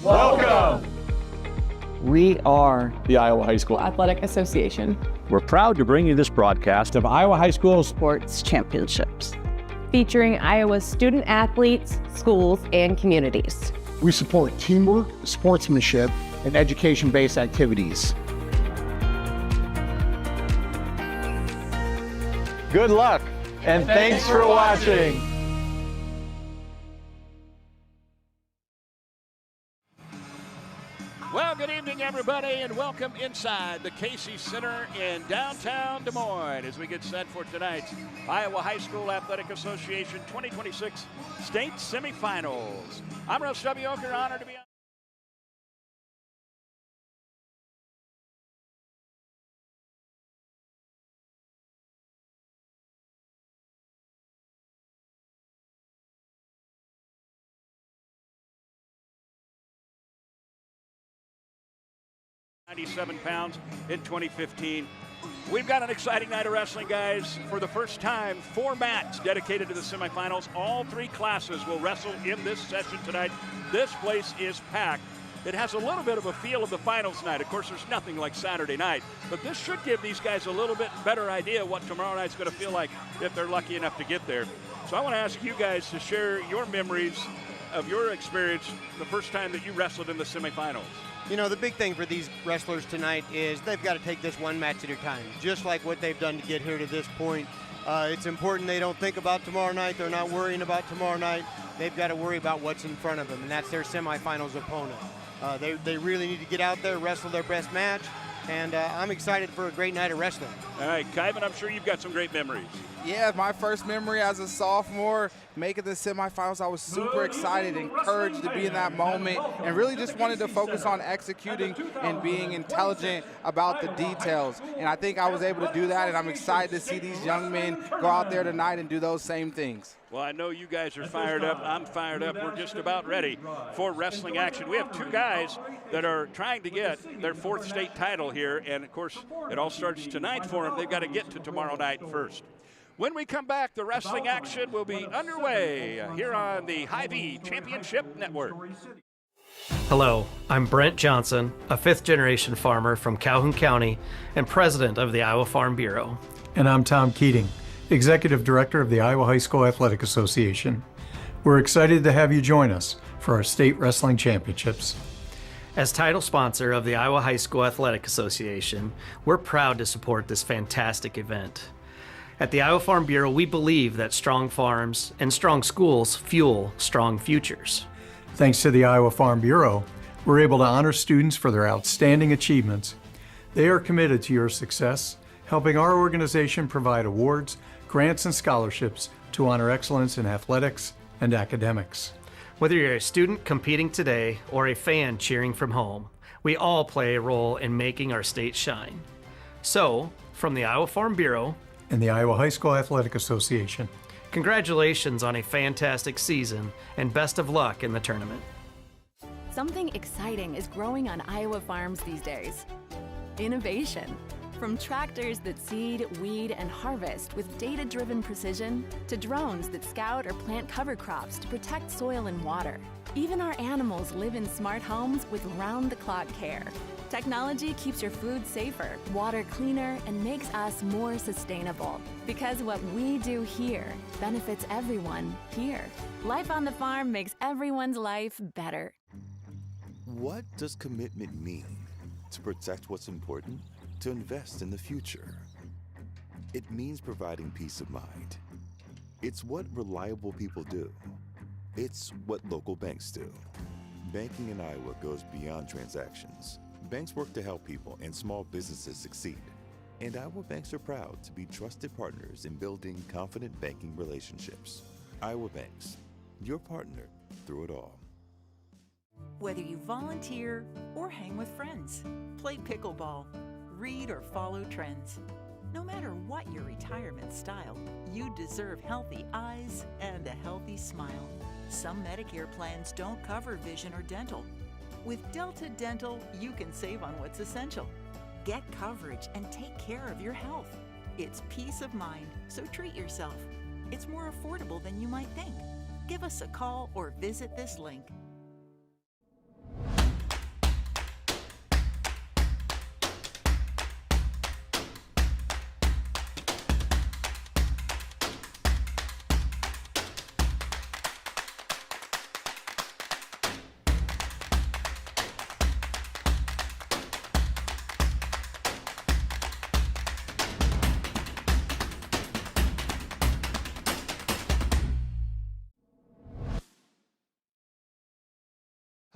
Welcome! We are the Iowa High School Athletic Association. We're proud to bring you this broadcast of Iowa High School Sports Championships, featuring Iowa's student athletes, schools, and communities. We support teamwork, sportsmanship, and education-based activities. Good luck, and thanks for watching. Well, good evening, everybody, and welcome inside the Casey Center in downtown Des Moines as we get set for tonight's Iowa High School Athletic Association 2026 State Semifinals. I'm Russ W. Oker, honored to be on. .97 pounds in 2015. We've got an exciting night of wrestling, guys. For the first time, 4 mats dedicated to the semifinals. All 3 classes will wrestle in this session tonight. This place is packed. It has a little bit of a feel of the finals night. Of course, there's nothing like Saturday night, but this should give these guys a little bit better idea what tomorrow night's going to feel like if they're lucky enough to get there. So I want to ask you guys to share your memories of your experience the first time that you wrestled in the semifinals. You know, the big thing for these wrestlers tonight is they've got to take this one match at a time, just like what they've done to get here to this point. It's important they don't think about tomorrow night. They're not worrying about tomorrow night. They've got to worry about what's in front of them, and that's their semifinals opponent. They really need to get out there, wrestle their best match, and I'm excited for a great night of wrestling. All right, Kyvan, I'm sure you've got some great memories. Yeah, my first memory as a sophomore, making the semifinals, I was super excited, encouraged to be in that moment, and really just wanted to focus on executing and being intelligent about the details. And I think I was able to do that, and I'm excited to see these young men go out there tonight and do those same things. Well, I know you guys are fired up. I'm fired up. We're just about ready for wrestling action. We have 2 guys that are trying to get their 4th state title here, and of course, it all starts tonight for them. They've got to get to tomorrow night first. When we come back, the wrestling action will be underway here on the Hy-Vee Championship Network. Hello, I'm Brent Johnson, a 5th-generation farmer from Calhoun County and president of the Iowa Farm Bureau. And I'm Tom Keating, Executive Director of the Iowa High School Athletic Association. We're excited to have you join us for our state wrestling championships. As title sponsor of the Iowa High School Athletic Association, we're proud to support this fantastic event. At the Iowa Farm Bureau, we believe that strong farms and strong schools fuel strong futures. Thanks to the Iowa Farm Bureau, we're able to honor students for their outstanding achievements. They are committed to your success, helping our organization provide awards, grants, and scholarships to honor excellence in athletics and academics. Whether you're a student competing today or a fan cheering from home, we all play a role in making our state shine. So, from the Iowa Farm Bureau and the Iowa High School Athletic Association, congratulations on a fantastic season and best of luck in the tournament. Something exciting is growing on Iowa farms these days. Innovation. From tractors that seed, weed, and harvest with data-driven precision, to drones that scout or plant cover crops to protect soil and water. Even our animals live in smart homes with round-the-clock care. Technology keeps your food safer, water cleaner, and makes us more sustainable. Because what we do here benefits everyone here. Life on the farm makes everyone's life better. What does commitment mean? To protect what's important? To invest in the future? It means providing peace of mind. It's what reliable people do. It's what local banks do. Banking in Iowa goes beyond transactions. Banks work to help people and small businesses succeed. And Iowa banks are proud to be trusted partners in building confident banking relationships. Iowa Banks, your partner through it all. Whether you volunteer or hang with friends, play pickleball, read or follow trends. No matter what your retirement style, you deserve healthy eyes and a healthy smile. Some Medicare plans don't cover vision or dental. With Delta Dental, you can save on what's essential. Get coverage and take care of your health. It's peace of mind, so treat yourself. It's more affordable than you might think. Give us a call or visit this link.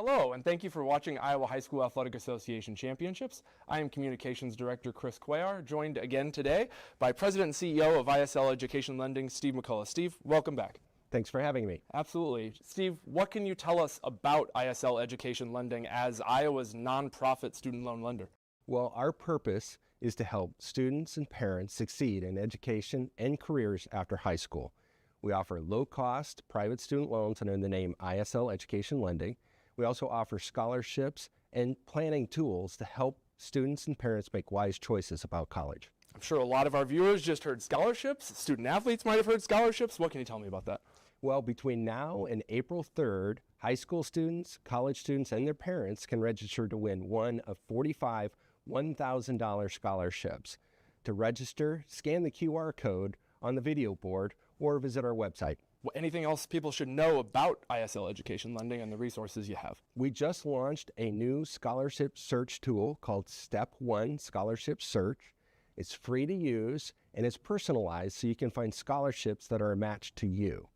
Hello, and thank you for watching Iowa High School Athletic Association Championships. I am Communications Director Chris Cuellar, joined again today by President and CEO of ISL Education Lending, Steve McCullough. Steve, welcome back. Thanks for having me. Absolutely. Steve, what can you tell us about ISL Education Lending as Iowa's nonprofit student loan lender? Well, our purpose is to help students and parents succeed in education and careers after high school. We offer low-cost private student loans under the name ISL Education Lending. We also offer scholarships and planning tools to help students and parents make wise choices about college. I'm sure a lot of our viewers just heard scholarships. Student athletes might have heard scholarships. What can you tell me about that? Well, between now and April 3rd, high school students, college students, and their parents can register to win one of 45 $1,000 scholarships. To register, scan the QR code on the video board or visit our website. Anything else people should know about ISL Education Lending and the resources you have? We just launched a new scholarship search tool called Step 1 Scholarship Search. It's free to use and it's personalized so you can find scholarships that are a match to you.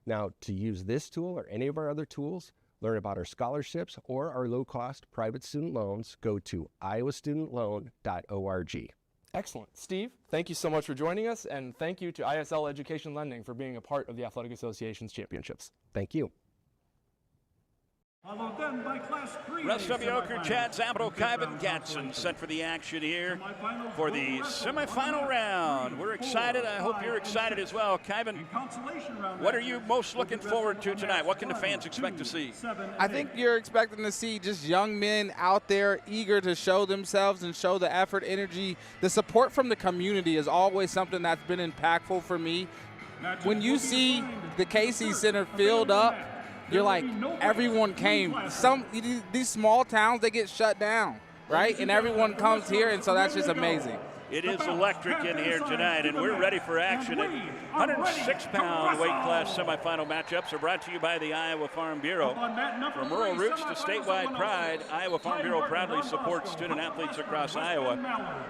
Now, to use this tool or any of our other tools, learn about our scholarships or our low-cost private student loans, go to iowastudentloan.org. Excellent. Steve, thank you so much for joining us, and thank you to ISL Education Lending for being a part of the Athletic Association's championships. Thanch you. Followed then by Class 3. Rest of Yoker, Chad Zambo, Kyvan Gatson set for the action here for the semifinal round. We're excited. I hope you're excited as well. Kyvan, what are you most looking forward to tonight? What can the fans expect to see? I think you're expecting to see just young men out there eager to show themselves and show the effort, energy. The support from the community is always something that's been impactful for me. When you see the Casey Center filled up, you're like, everyone came. These small towns, they get shut down, right? And everyone comes here, and so that's just amazing. It is electric in here tonight, and we're ready for action. 106-pound weight class semifinal matchups are brought to you by the Iowa Farm Bureau. From rural roots to statewide pride, Iowa Farm Bureau proudly supports student athletes across Iowa.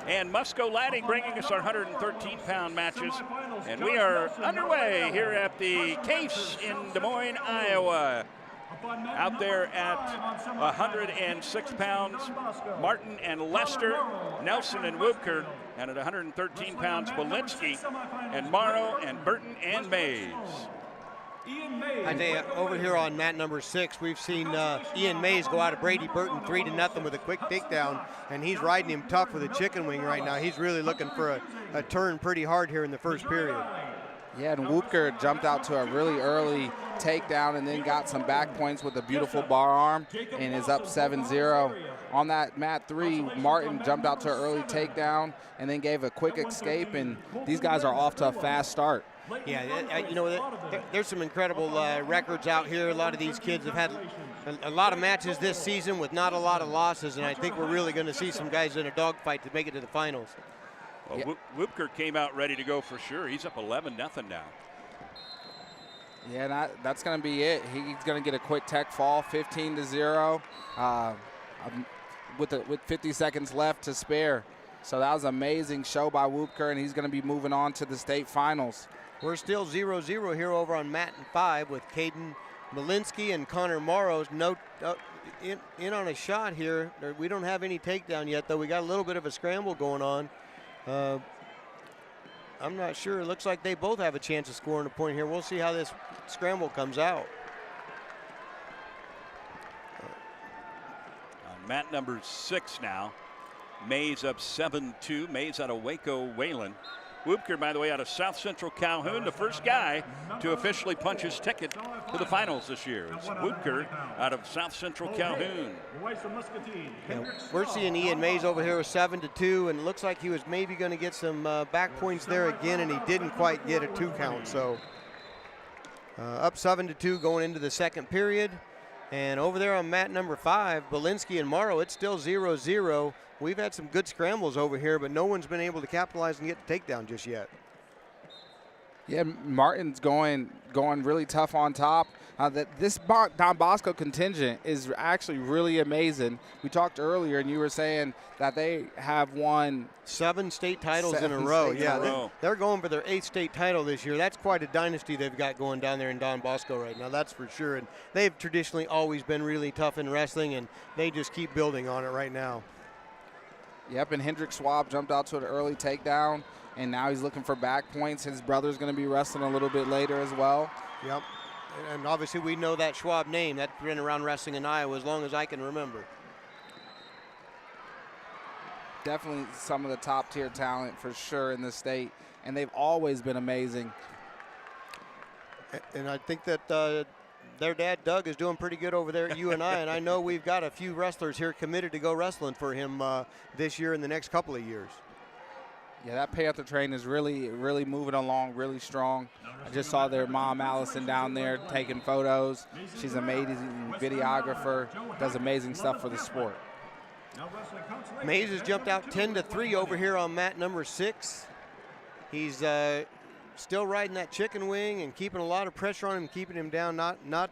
And Musco Lighting bringing us our 113-pound matches. And we are underway here at the Case in Des Moines, Iowa. Out there at 106 pounds, Martin and Lester, Nelson and Woopker, and at 113 pounds, Walensky and Morrow and Burton and Mays. I tell you, over here on mat number 6, we've seen Ian Mays go out of Brady Burton 3-0 with a quick takedown, and he's riding him tough with a chicken wing right now. He's really looking for a turn pretty hard here in the first period. Yeah, and Woopker jumped out to a really early takedown and then got some back points with a beautiful bar arm and is up 7-0. On that mat 3, Martin jumped out to an early takedown and then gave a quick escape, and these guys are off to a fast start. Yeah, you know, there's some incredible records out here. A lot of these kids have had a lot of matches this season with not a lot of losses, and I think we're really going to see some guys in a dogfight to make it to the finals. Well, Woopker came out ready to go for sure. He's up 11-0 now. Yeah, that's going to be it. He's going to get a quick tech fall, 15-0, with 50 seconds left to spare. So that was an amazing show by Woopker, and he's going to be moving on to the state finals. We're still 0-0 here over on mat 5 with Caden Malinsky and Connor Morrows in on a shot here. We don't have any takedown yet, though. We got a little bit of a scramble going on. I'm not sure. It looks like they both have a chance of scoring a point here. We'll see how this scramble comes out. On mat number 6 now, Mays up 7-2. Mays out of Waco Wayland. Woopker, by the way, out of South Central Calhoun, the first guy to officially punch his ticket to the finals this year. It's Woopker out of South Central Calhoun. Yeah, we're seeing Ian Mays over here with 7-2, and it looks like he was maybe going to get some back points there again, and he didn't quite get a 2 count. So up 7-2 going into the second period. And over there on mat number 5, Belinsky and Morrow, it's still 0-0. We've had some good scrambles over here, but no one's been able to capitalize and get the takedown just yet. Yeah, Martin's going really tough on top. This Don Bosco contingent is actually really amazing. We talked earlier, and you were saying that they have won 7 state titles in a row. Yeah, they're going for their 8th state title this year. That's quite a dynasty they've got going down there in Don Bosco right now, that's for sure. And they've traditionally always been really tough in wrestling, and they just keep building on it right now. Yep, and Hendrik Schwab jumped out to an early takedown, and now he's looking for back points. His brother's going to be wrestling a little bit later as well. Yep, and obviously we know that Schwab name. That's been around wrestling in Iowa as long as I can remember. Definitely some of the top-tier talent for sure in the state, and they've always been amazing. And I think that their dad, Doug, is doing pretty good over there at UNI, and I know we've got a few wrestlers here committed to go wrestling for him this year and the next couple of years. Yeah, that Panther train is really moving along, really strong. I just saw their mom, Allison, down there taking photos. She's an amazing videographer, does amazing stuff for the sport. Mays has jumped out 10-3 over here on mat number 6. He's still riding that chicken wing and keeping a lot of pressure on him, keeping him down, not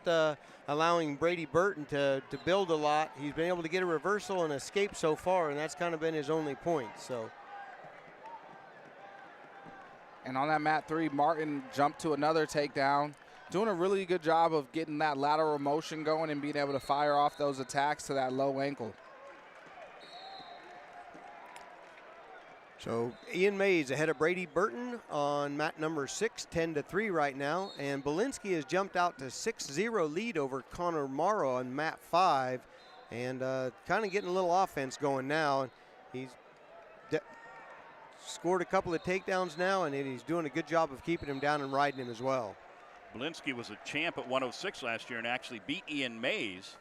allowing Brady Burton to build a lot. He's been able to get a reversal and escape so far, and that's kind of been his only point. So. And on that mat 3, Martin jumped to another takedown, doing a really good job of getting that lateral motion going and being able to fire off those attacks to that low ankle. So Ian Mays ahead of Brady Burton on mat number 6, 10-3 right now. And Belinsky has jumped out to 6-0 lead over Connor Morrow on mat 5. And kind of getting a little offense going now. He's scored a couple of takedowns now, and he's doing a good job of keeping him down and riding him as well. Belinsky was a champ at 106 last year and actually beat Ian Mays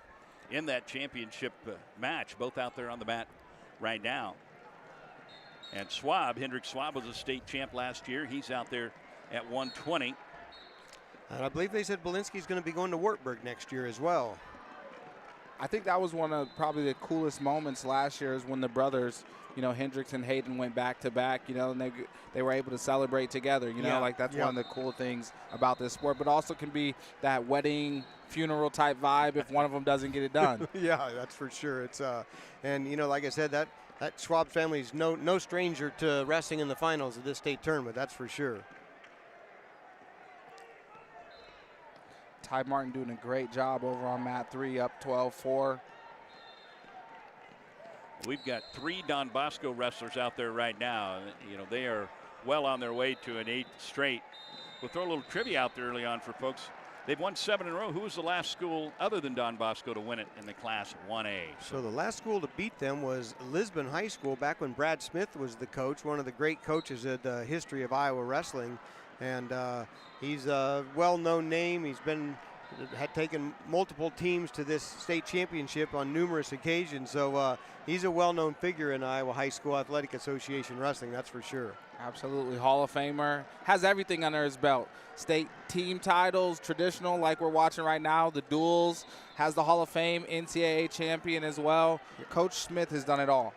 in that championship match, both out there on the mat right now. And Hendrik Schwab was a state champ last year. He's out there at 120. And I believe they said Belinsky's going to be going to Wartburg next year as well. I think that was one of probably the coolest moments last year is when the brothers, Hendricks and Hayden went back to back, and they were able to celebrate together, like that's one of the cool things about this sport, but also can be that wedding funeral type vibe if one of them doesn't get it done. Yeah, that's for sure. It's and like I said, that Schwab family is no stranger to wrestling in the finals of this state tournament, that's for sure. Ty Martin doing a great job over on mat 3, up 12-4. We've got 3 Don Bosco wrestlers out there right now. They are well on their way to an 8th straight. We'll throw a little trivia out there early on for folks. They've won 7 in a row. Who was the last school other than Don Bosco to win it in the Class 1A? So the last school to beat them was Lisbon High School back when Brad Smith was the coach, one of the great coaches in the history of Iowa wrestling. And he's a well-known name. Had taken multiple teams to this state championship on numerous occasions. So he's a well-known figure in Iowa High School Athletic Association wrestling, that's for sure. Absolutely, Hall of Famer. Has everything under his belt. State team titles, traditional like we're watching right now, the duels, has the Hall of Fame, NCAA champion as well. Coach Smith has done it all.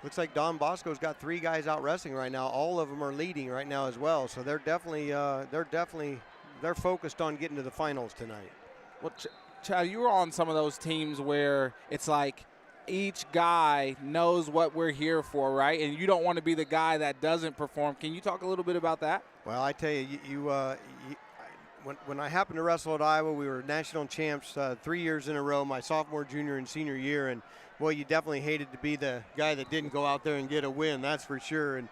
Looks like Don Bosco's got 3 guys out wrestling right now. All of them are leading right now as well. So they're focused on getting to the finals tonight. Well, Chad, you were on some of those teams where it's like each guy knows what we're here for, right? And you don't want to be the guy that doesn't perform. Can you talk a little bit about that? Well, I tell you, when I happened to wrestle at Iowa, we were national champs 3 years in a row, my sophomore, junior, and senior year. And well, you definitely hated to be the guy that didn't go out there and get a win, that's for sure. And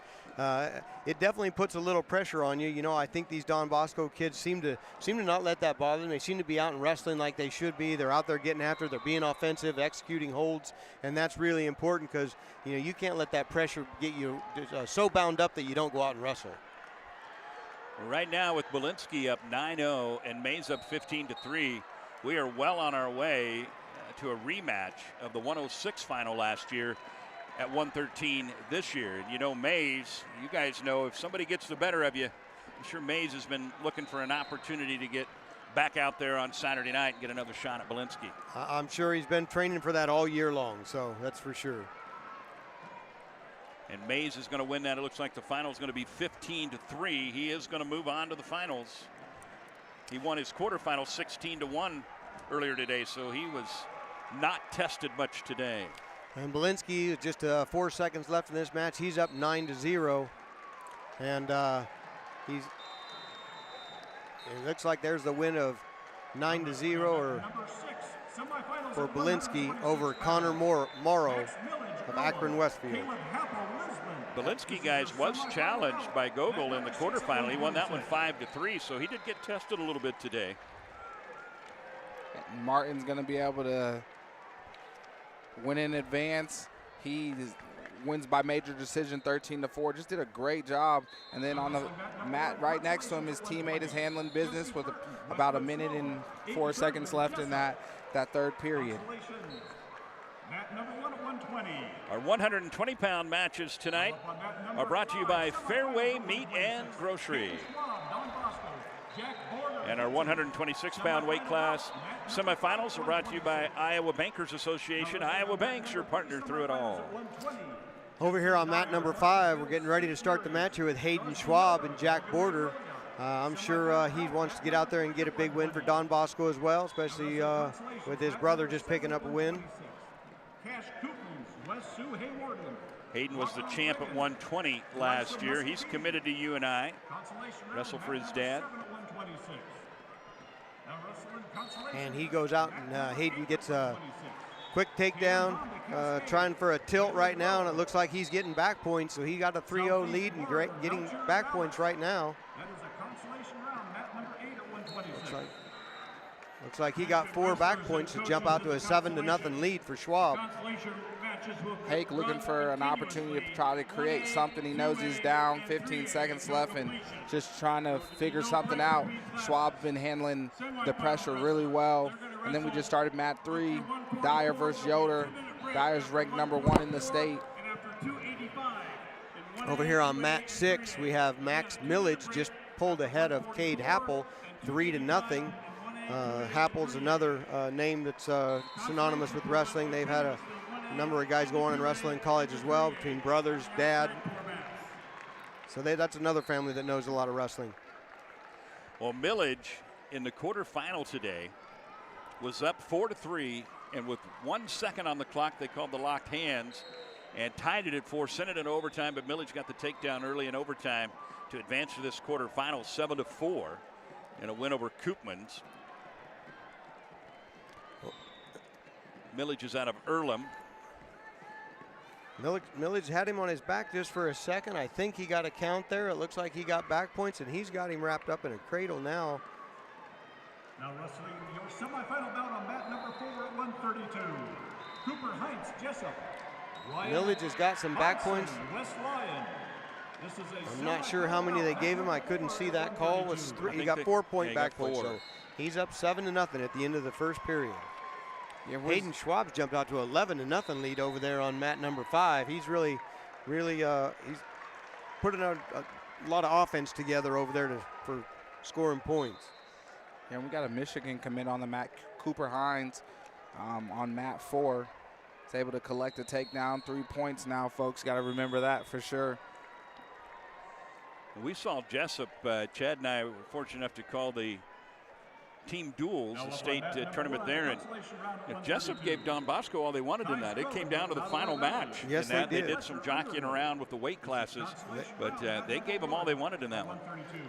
it definitely puts a little pressure on you. I think these Don Bosco kids seem to not let that bother them. They seem to be out and wrestling like they should be. They're out there getting after it. They're being offensive, executing holds, and that's really important because you can't let that pressure get you so bound up that you don't go out and wrestle. Right now with Belinsky up 9-0 and Mays up 15-3, we are well on our way to a rematch of the 106 final last year at 113 this year. And Mays, you guys know if somebody gets the better of you, I'm sure Mays has been looking for an opportunity to get back out there on Saturday night and get another shot at Belinsky. I'm sure he's been training for that all year long, so that's for sure. And Mays is going to win that. It looks like the final is going to be 15-3. He is going to move on to the finals. He won his quarterfinal 16-1 earlier today, so he was not tested much today. And Belinsky, just 4 seconds left in this match. He's up 9-0. And it looks like there's the win of 9-0 for Belinsky over Connor Morrow of Akron Westfield. Belinsky, guys, was challenged by Gogol in the quarterfinal. He won that one 5-3, so he did get tested a little bit today. Martin's going to be able to win in advance. He wins by major decision 13-4. Just did a great job. And then on the mat right next to him, his teammate is handling business with about 1 minute and 4 seconds left in that third period. Our 120-pound matches tonight are brought to you by Fairway Meat and Grocery. And our 126-pound weight class semifinals are brought to you by Iowa Bankers Association. Iowa Banks, your partner through it all. Over here on mat number 5, we're getting ready to start the match here with Hayden Schwab and Jack Border. I'm sure he wants to get out there and get a big win for Don Bosco as well, especially with his brother just picking up a win. Hayden was the champ at 120 last year. He's committed to UNI. Wrestled for his dad. And he goes out and Hayden gets a quick takedown, trying for a tilt right now, and it looks like he's getting back points. So he got a 3-0 lead and getting back points right now. Looks like he got 4 back points to jump out to a 7-0 lead for Schwab. Hake looking for an opportunity to try to create something. He knows he's down, 15 seconds left, and just trying to figure something out. Schwab's been handling the pressure really well. And then we just started mat 3, Dyer versus Yoder. Dyer's ranked #1 in the state. Over here on mat 6, we have Max Millage just pulled ahead of Cade Happel, 3-0. Happel's another name that's synonymous with wrestling. They've had a number of guys go on in wrestling college as well, between brothers, dad. So that's another family that knows a lot of wrestling. Well, Millage in the quarterfinal today was up 4-3, and with 1 second on the clock, they called the locked hands and tied it at 4, sent it in overtime, but Millage got the takedown early in overtime to advance to this quarterfinal 7-4 in a win over Koopmans. Millage is out of Earlham. Millage had him on his back just for a second. I think he got a count there. It looks like he got back points, and he's got him wrapped up in a cradle now. Now wrestling your semifinal bout on mat number 4 at 132. Cooper Heights Jessup. Millage has got some back points. West Lyon. I'm not sure how many they gave him. I couldn't see that call. Was 3. He got 4-point back points, so he's up 7-0 at the end of the first period. Yeah, Hayden Schwab's jumped out to 11-0 lead over there on mat number 5. He's really he's putting a lot of offense together over there for scoring points. Yeah, we got a Michigan commit on the mat, Cooper Hines, on mat 4. He's able to collect a takedown, 3 points now, folks. Got to remember that for sure. We saw Jessup. Chad and I were fortunate enough to call the team duels, the state tournament there, and Jessup gave Don Bosco all they wanted in that. It came down to the final match. Yes, they did some jockeying around with the weight classes, but they gave them all they wanted in that one.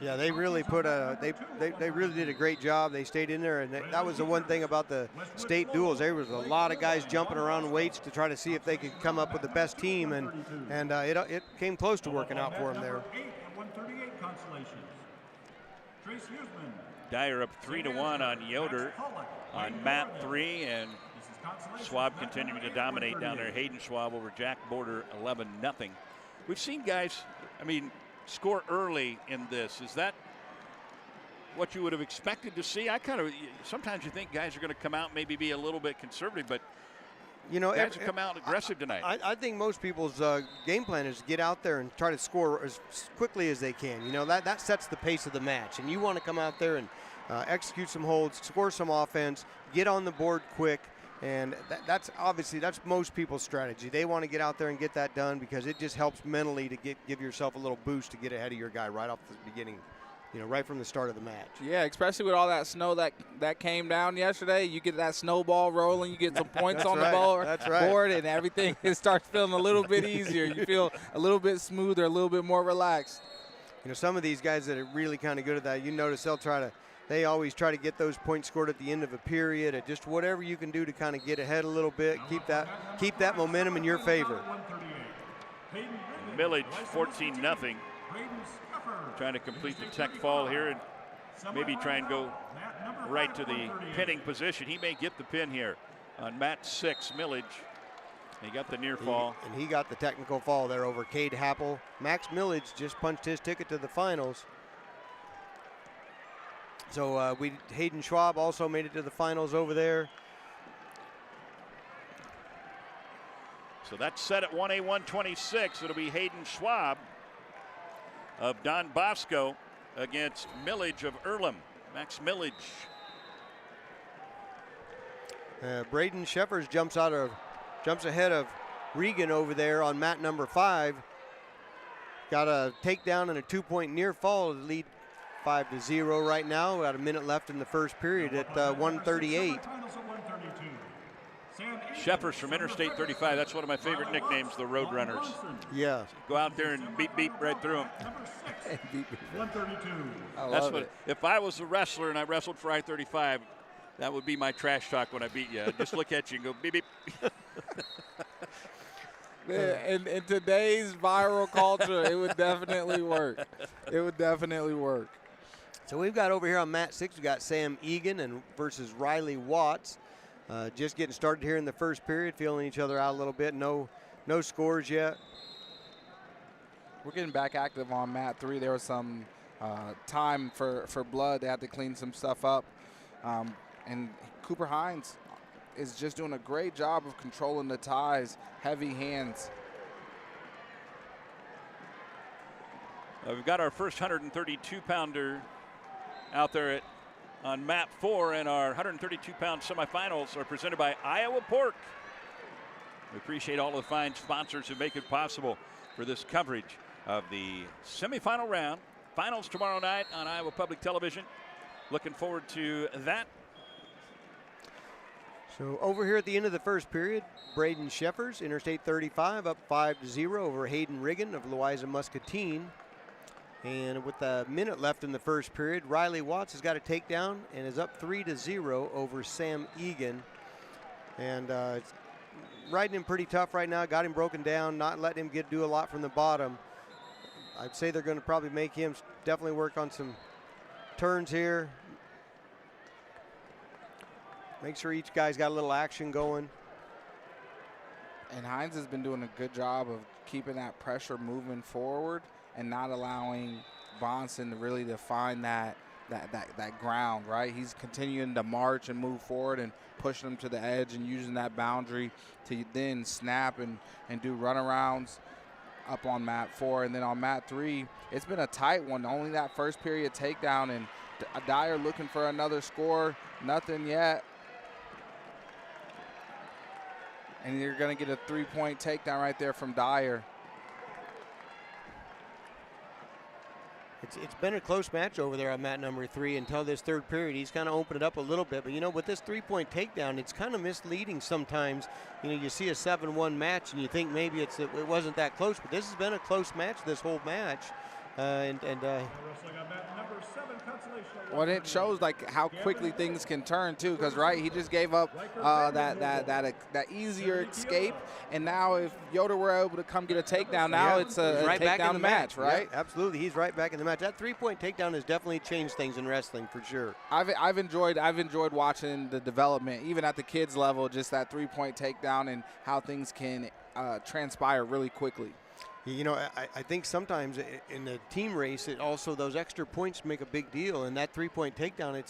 Yeah, they really they really did a great job. They stayed in there, and that was the one thing about the state duels. There was a lot of guys jumping around weights to try to see if they could come up with the best team, and it came close to working out for them there. 138 consolations. Trace Huseman. Dyer up 3-1 on Yoder on mat 3, and Schwab continuing to dominate down there. Hayden Schwab over Jack Border, 11-0. We've seen guys, score early in this. Is that what you would have expected to see? Sometimes you think guys are going to come out, maybe be a little bit conservative, but guys have come out aggressive tonight. I think most people's game plan is to get out there and try to score as quickly as they can. That sets the pace of the match, and you want to come out there and execute some holds, score some offense, get on the board quick, And that's obviously, that's most people's strategy. They want to get out there and get that done because it just helps mentally to give yourself a little boost to get ahead of your guy right off the beginning, right from the start of the match. Yeah, especially with all that snow that came down yesterday. You get that snowball rolling, you get some points on the board, and everything it starts feeling a little bit easier. You feel a little bit smoother, a little bit more relaxed. Some of these guys that are really kind of good at that, you notice they always try to get those points scored at the end of a period, at just whatever you can do to kind of get ahead a little bit, keep that momentum in your favor. Millage 14-0. Trying to complete the tech fall here and maybe try and go right to the pinning position. He may get the pin here on mat 6, Millage. He got the near fall. And he got the technical fall there over Cade Happel. Max Millage just punched his ticket to the finals. So Hayden Schwab also made it to the finals over there. So that's set at 1A 126. It'll be Hayden Schwab of Don Bosco against Millage of Earlham. Max Millage. Braden Sheffers jumps ahead of Regan over there on mat number 5. Got a takedown and a 2-point near fall to lead 5-0 right now. About a minute left in the first period at 1:38. Sheffers from Interstate 35. That's one of my favorite nicknames, the Road Runners. Yeah. Go out there and beep right through them. 132. That's what. If I was a wrestler and I wrestled for I-35, that would be my trash talk when I beat you. I'd just look at you and go beep beep. In today's viral culture, it would definitely work. It would definitely work. So we've got over here on mat 6, we've got Sam Egan versus Riley Watts. Just getting started here in the first period, feeling each other out a little bit. No scores yet. We're getting back active on mat 3. There was some time for blood. They had to clean some stuff up. And Cooper Hines is just doing a great job of controlling the ties, heavy hands. We've got our first 132-pounder out there on mat 4, and our 132-pound semifinals are presented by Iowa Pork. We appreciate all the fine sponsors who make it possible for this coverage of the semifinal round. Finals tomorrow night on Iowa Public Television. Looking forward to that. So over here at the end of the first period, Braden Sheffers, Interstate 35, up 5-0 over Hayden Riggin of Louisa Muscatine. And with a minute left in the first period, Riley Watts has got a takedown and is up 3-0 over Sam Egan. And it's riding him pretty tough right now. Got him broken down, not letting him do a lot from the bottom. I'd say they're going to probably make him definitely work on some turns here. Make sure each guy's got a little action going. And Hines has been doing a good job of keeping that pressure moving forward and not allowing Bonson to really define that ground, right? He's continuing to march and move forward and pushing him to the edge and using that boundary to then snap and do runarounds up on mat 4. And then on mat 3, it's been a tight one. Only that first period takedown, and Dyer looking for another score. Nothing yet. And you're going to get a 3-point takedown right there from Dyer. It's been a close match over there on mat number 3 until this third period. He's kind of opened it up a little bit. But, with this 3-point takedown, it's kind of misleading sometimes. You see a 7-1 match and you think maybe it wasn't that close. But this has been a close match this whole match. Well, it shows how quickly things can turn too, because he just gave up that easier escape, and now if Yoder were able to come get a takedown, now it's a right takedown match, right? Yeah, absolutely, he's right back in the match. That 3-point takedown has definitely changed things in wrestling for sure. I've enjoyed watching the development, even at the kids level, just that 3-point takedown and how things can transpire really quickly. I think sometimes in the team race, those extra points make a big deal. And that 3-point takedown,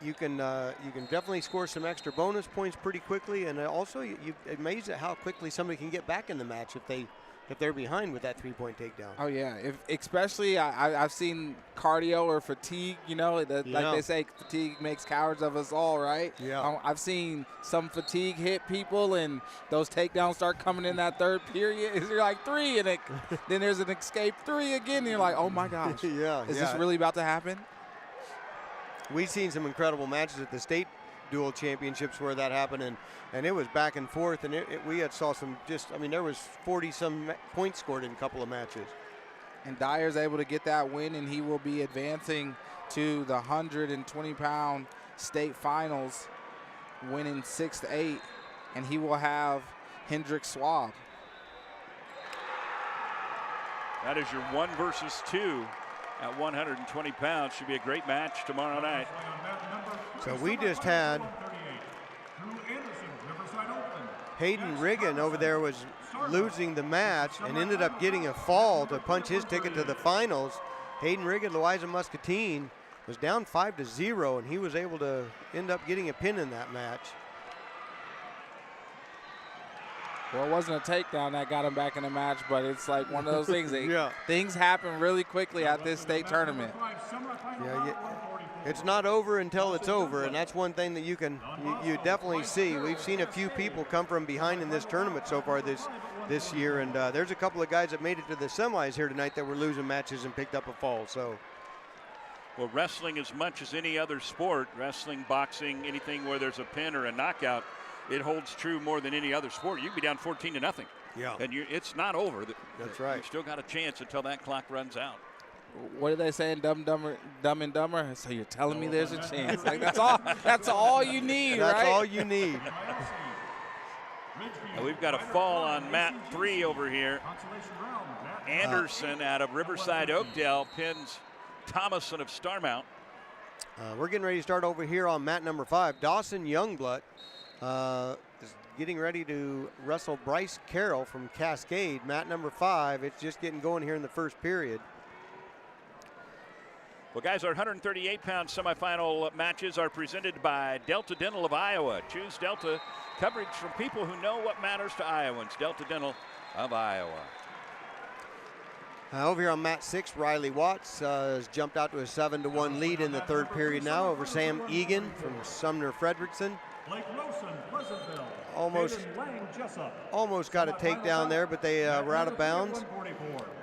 you can definitely score some extra bonus points pretty quickly. And also, you're amazed at how quickly somebody can get back in the match if if they're behind with that three-point takedown. Oh yeah, especially I've seen cardio or fatigue. Like they say, fatigue makes cowards of us all, right? Yeah. I've seen some fatigue hit people, and those takedowns start coming in that third period. You're like 3, and then there's an escape 3 again, and you're like, oh my gosh, is this really about to happen? We've seen some incredible matches at the state dual championships where that happened, and it was back and forth, and we had saw some there was 40-some points scored in a couple of matches. And Dyer's able to get that win, and he will be advancing to the 120-pound state finals, winning 6-8, and he will have Hendrik Schwab. That is your 1 versus 2 at 120 pounds. Should be a great match tomorrow night. So we just had Hayden Riggin over there was losing the match and ended up getting a fall to punch his ticket to the finals. Hayden Riggin, Louisa Muscatine, was down 5-0, and he was able to end up getting a pin in that match. Well, it wasn't a takedown that got him back in the match, but it's like one of those things. Things happen really quickly at this state tournament. It's not over until it's over, and that's one thing that you definitely see. We've seen a few people come from behind in this tournament so far this year, and there's a couple of guys that made it to the semis here tonight that were losing matches and picked up a fall. So, well, wrestling, as much as any other sport, wrestling, boxing, anything where there's a pin or a knockout, it holds true more than any other sport. You can be down 14-0. Yeah. And it's not over. That's right. You still got a chance until that clock runs out. What did they say in Dumb and Dumber? So you're telling me there's a chance? Like that's all you need, right? That's all you need. Now we've got a fall on mat 3 over here. Anderson out of Riverside Oakdale pins Thomason of Starmount. We're getting ready to start over here on mat number 5. Dawson Youngblood is getting ready to wrestle Bryce Carroll from Cascade. Mat number 5. It's just getting going here in the first period. Well, guys, our 138-pound semifinal matches are presented by Delta Dental of Iowa. Choose Delta, coverage from people who know what matters to Iowans. Delta Dental of Iowa. Over here on mat 6, Riley Watts has jumped out to a 7-1 lead in the third period now over Sam Egan from Sumner Frederickson. Almost got a takedown there, but they were out of bounds.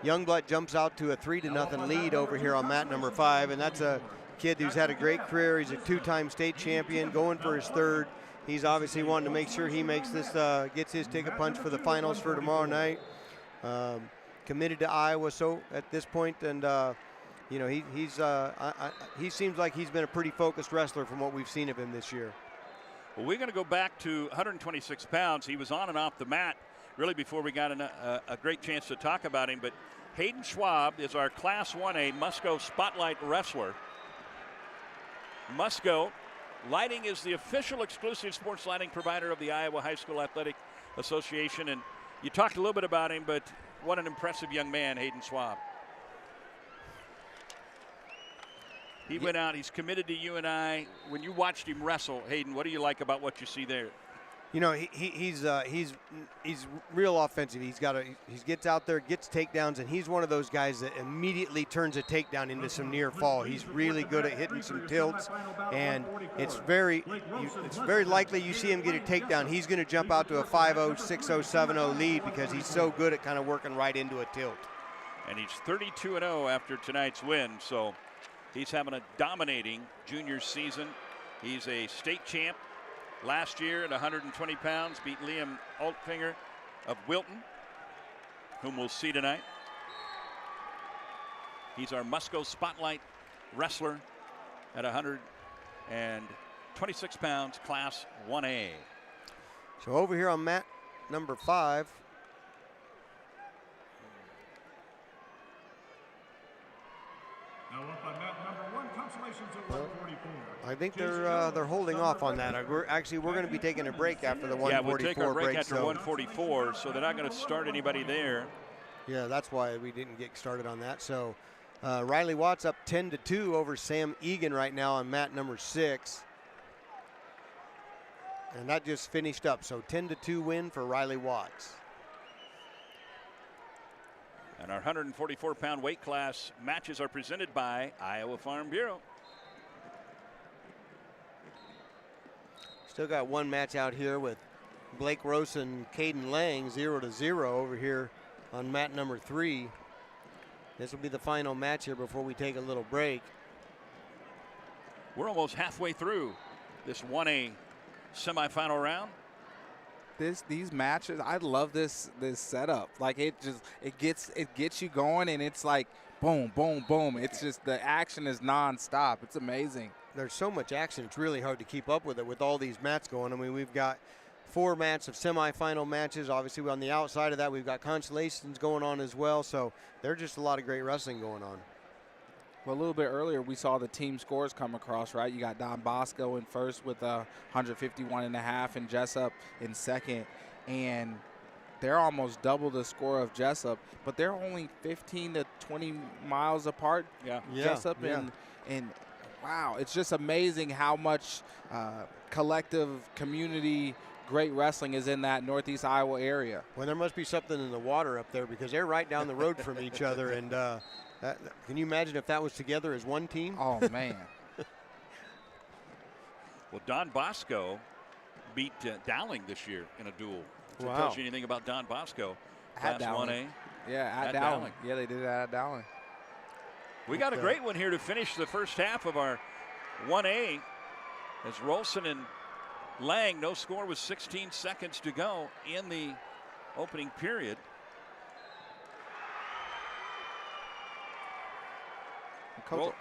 Youngblood jumps out to a 3-0 lead over here on mat number 5, and that's a kid who's had a great career. He's a 2-time state champion, going for his 3rd. He's obviously wanting to make sure he makes this, gets his ticket punch for the finals for tomorrow night. Committed to Iowa so at this point, and he seems like he's been a pretty focused wrestler from what we've seen of him this year. Well, we're going to go back to 126 pounds. He was on and off the mat really before we got a great chance to talk about him. But Hayden Schwab is our Class 1A Musco Spotlight Wrestler. Musco Lighting is the official exclusive sports lighting provider of the Iowa High School Athletic Association. And you talked a little bit about him, but what an impressive young man, Hayden Schwab. He went out, he's committed to UNI. When you watched him wrestle, Hayden, what do you like about what you see there? You know, he's real offensive. He gets out there, gets takedowns, and he's one of those guys that immediately turns a takedown into some near fall. He's really good at hitting some tilts, and it's very likely you see him get a takedown. He's going to jump out to a 5-0, 6-0, 7-0 lead because he's so good at kind of working right into a tilt. And he's 32-0 after tonight's win, so he's having a dominating junior season. He's a state champ. Last year at 120 pounds, beat Liam Altfinger of Wilton, whom we'll see tonight. He's our Musco Spotlight Wrestler at 126 pounds, Class 1A. So over here on mat number 5. Now up on mat number 1, consolations at 144. I think they're holding off on that. We're going to be taking a break after the 144 break. Yeah, we'll take our break after so 144, so they're not going to start anybody there. Yeah, that's why we didn't get started on that. So Riley Watts up 10-2 over Sam Egan right now on mat number 6. And that just finished up. So 10-2 win for Riley Watts. And our 144-pound weight class matches are presented by Iowa Farm Bureau. Still got one match out here with Blake Rose and Caden Lang, 0-0 over here on mat number 3. This will be the final match here before we take a little break. We're almost halfway through this 1A semifinal round. These matches, I love this setup. Like it gets you going, and it's like boom, boom, boom. It's just the action is nonstop. It's amazing. There's so much action, it's really hard to keep up with it with all these mats going. I mean, we've got 4 mats of semifinal matches. Obviously, on the outside of that, we've got consolations going on as well. So there's just a lot of great wrestling going on. Well, a little bit earlier, we saw the team scores come across, right? You got Don Bosco in first with 151.5 and Jessup in second. And they're almost double the score of Jessup, but they're only 15 to 20 miles apart. Jessup and wow, it's just amazing how much collective community great wrestling is in that Northeast Iowa area. Well, there must be something in the water up there because they're right down the road from each other. And can you imagine if that was together as one team? Oh, man. Well, Don Bosco beat Dowling this year in a duel. Does it Wow. tell you anything about Don Bosco? Class 1A. Yeah, at Dowling. Yeah, they did that at Dowling. We got a great one here to finish the first half of our 1A as Rolson and Lang, no score with 16 seconds to go in the opening period. Coach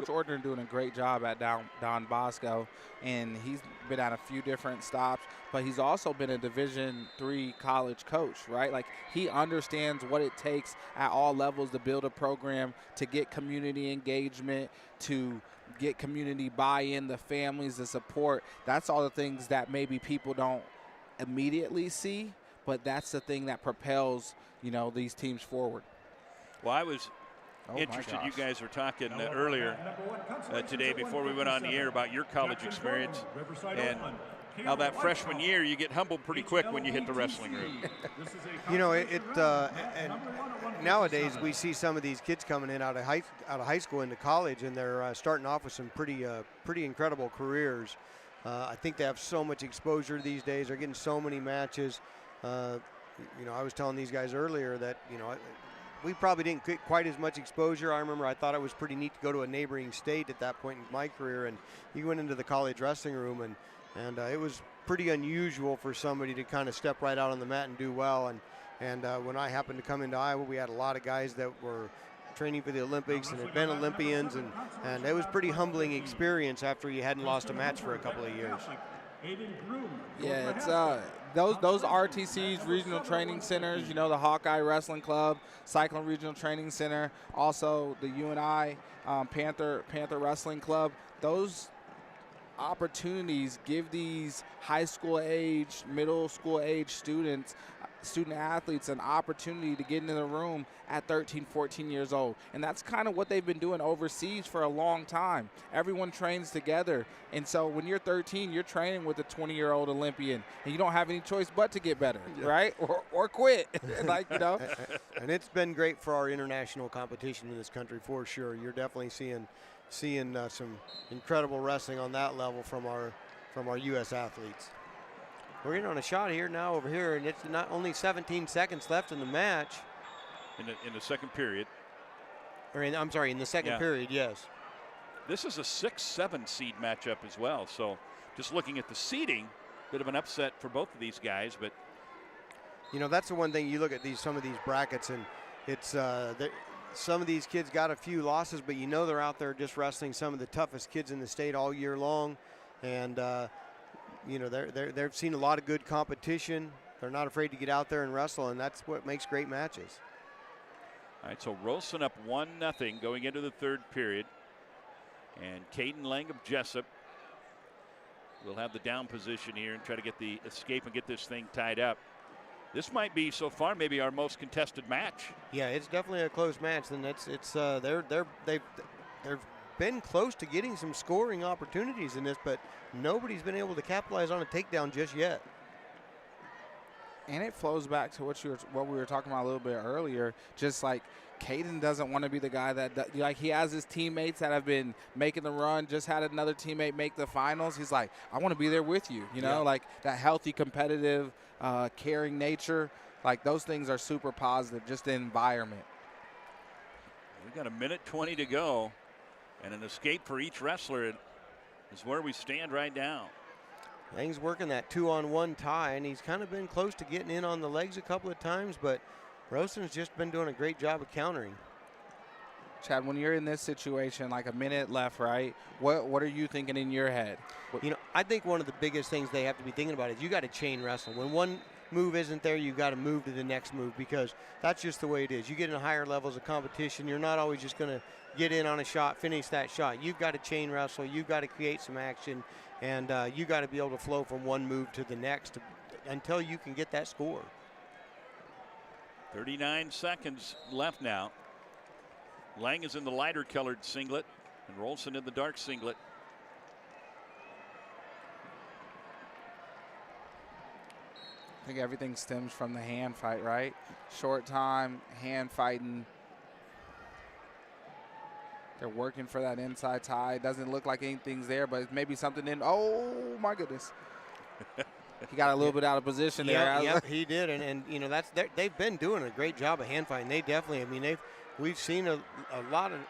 Ordner doing a great job at Don Bosco, and he's been at a few different stops, but he's also been a Division III college coach, right? Like, he understands what it takes at all levels to build a program, to get community engagement, to get community buy-in, the families, the support. That's all the things that maybe people don't immediately see, but that's the thing that propels, these teams forward. Well, I was interested. You guys were talking earlier today before we went on the air about your college experience and how that freshman year you get humbled pretty quick when you hit the wrestling room. Nowadays we see some of these kids coming in out of high school into college, and they're starting off with some pretty incredible careers. I think they have so much exposure these days. They're getting so many matches. I was telling these guys earlier that we probably didn't get quite as much exposure. I remember I thought it was pretty neat to go to a neighboring state at that point in my career, and you went into the college wrestling room, and it was pretty unusual for somebody to kind of step right out on the mat and do well. And when I happened to come into Iowa, we had a lot of guys that were training for the Olympics and had been Olympians, and it was a pretty humbling experience after you hadn't lost a match for a couple of years. Yeah, it's those RTCs, regional training centers, the Hawkeye Wrestling Club, Cyclone Regional Training Center, also the UNI Panther Wrestling Club. Those opportunities give these high school age, middle school age student athletes an opportunity to get into the room at 13, 14 years old. And that's kind of what they've been doing overseas for a long time. Everyone trains together. And so when you're 13, you're training with a 20-year-old Olympian, and you don't have any choice but to get better, right? Or quit. And it's been great for our international competition in this country for sure. You're definitely seeing some incredible wrestling on that level from our U.S. athletes. We're in on a shot here now over here, and it's not only 17 seconds left in the match. In the second period. In the second period, yes. This is a 6-7 seed matchup as well. So just looking at the seeding, bit of an upset for both of these guys. But that's the one thing you look at some of these brackets, and it's some of these kids got a few losses, but they're out there just wrestling some of the toughest kids in the state all year long, and they've seen a lot of good competition. They're not afraid to get out there and wrestle, and that's what makes great matches. All right, so Rolson up 1-0 going into the third period. And Caden Lang of Jessup will have the down position here and try to get the escape and get this thing tied up. This might be, so far, maybe our most contested match. Yeah, it's definitely a close match, and they've been close to getting some scoring opportunities in this, but nobody's been able to capitalize on a takedown just yet. And it flows back to what we were talking about a little bit earlier. Just like Caden doesn't want to be the guy that like he has his teammates that have been making the run. Just had another teammate make the finals. He's like, I want to be there with you. You know, like that healthy, competitive, caring nature. Like those things are super positive. Just the environment. We've got 1:20 to go, and an escape for each wrestler is where we stand right now. Lang's working that 2-on-1 tie, and he's kind of been close to getting in on the legs a couple of times, but Rosen's just been doing a great job of countering. Chad, when you're in this situation, like a minute left, right, what are you thinking in your head? You know, I think one of the biggest things they have to be thinking about is you got to chain wrestle. When one move isn't there, you got to move to the next move, because that's just the way it is. You get in higher levels of competition, you're not always just going to get in on a shot, finish that shot. You've got to chain wrestle, you've got to create some action, and you got to be able to flow from one move to the next until you can get that score. 39 seconds left now. Lang is in the lighter colored singlet and Rolson in the dark singlet. I think everything stems from the hand fight, right? Short time, hand fighting. They're working for that inside tie. Doesn't look like anything's there, but maybe something in. Oh, my goodness. He got a little bit out of position there. Yeah, he did, and you know they've been doing a great job of hand fighting. They definitely, I mean, we've seen a lot of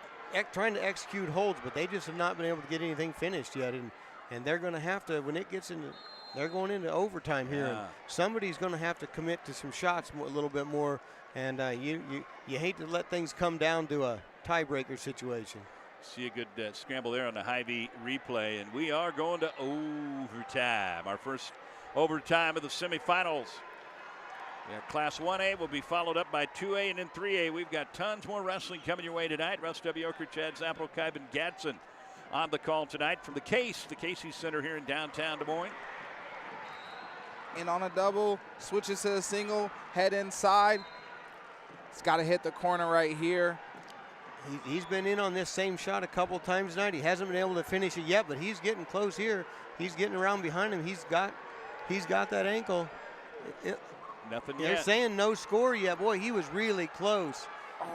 trying to execute holds, but they just have not been able to get anything finished yet, and they're going to have to when it gets into. They're going into overtime here, and somebody's going to have to commit to some shots a little bit more, and you hate to let things come down to a tiebreaker situation. See a good scramble there on the Hy-Vee replay, and we are going to overtime. Our first overtime of the semifinals. Yeah, Class 1A will be followed up by 2A, and in 3A we've got tons more wrestling coming your way tonight. Russ W. Oker, Chad Zappel, Kyban Gadsden on the call tonight from the Casey Center here in downtown Des Moines. In on a double, switches to a single, head inside. It's got to hit the corner right here. He's been in on this same shot a couple times tonight. He hasn't been able to finish it yet, but he's getting close here. He's getting around behind him. He's got that ankle. Nothing yet. They're saying no score yet. Boy, he was really close.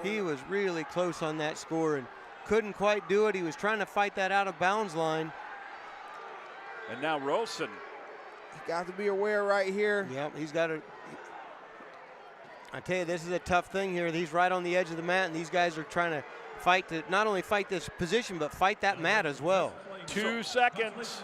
He was really close on that score and couldn't quite do it. He was trying to fight that out of bounds line. And now Rolson. He got to be aware right here. Yep, he's got to. I tell you, this is a tough thing here. He's right on the edge of the mat, and these guys are trying to fight to not only fight this position, but fight that mat as well. 2 seconds.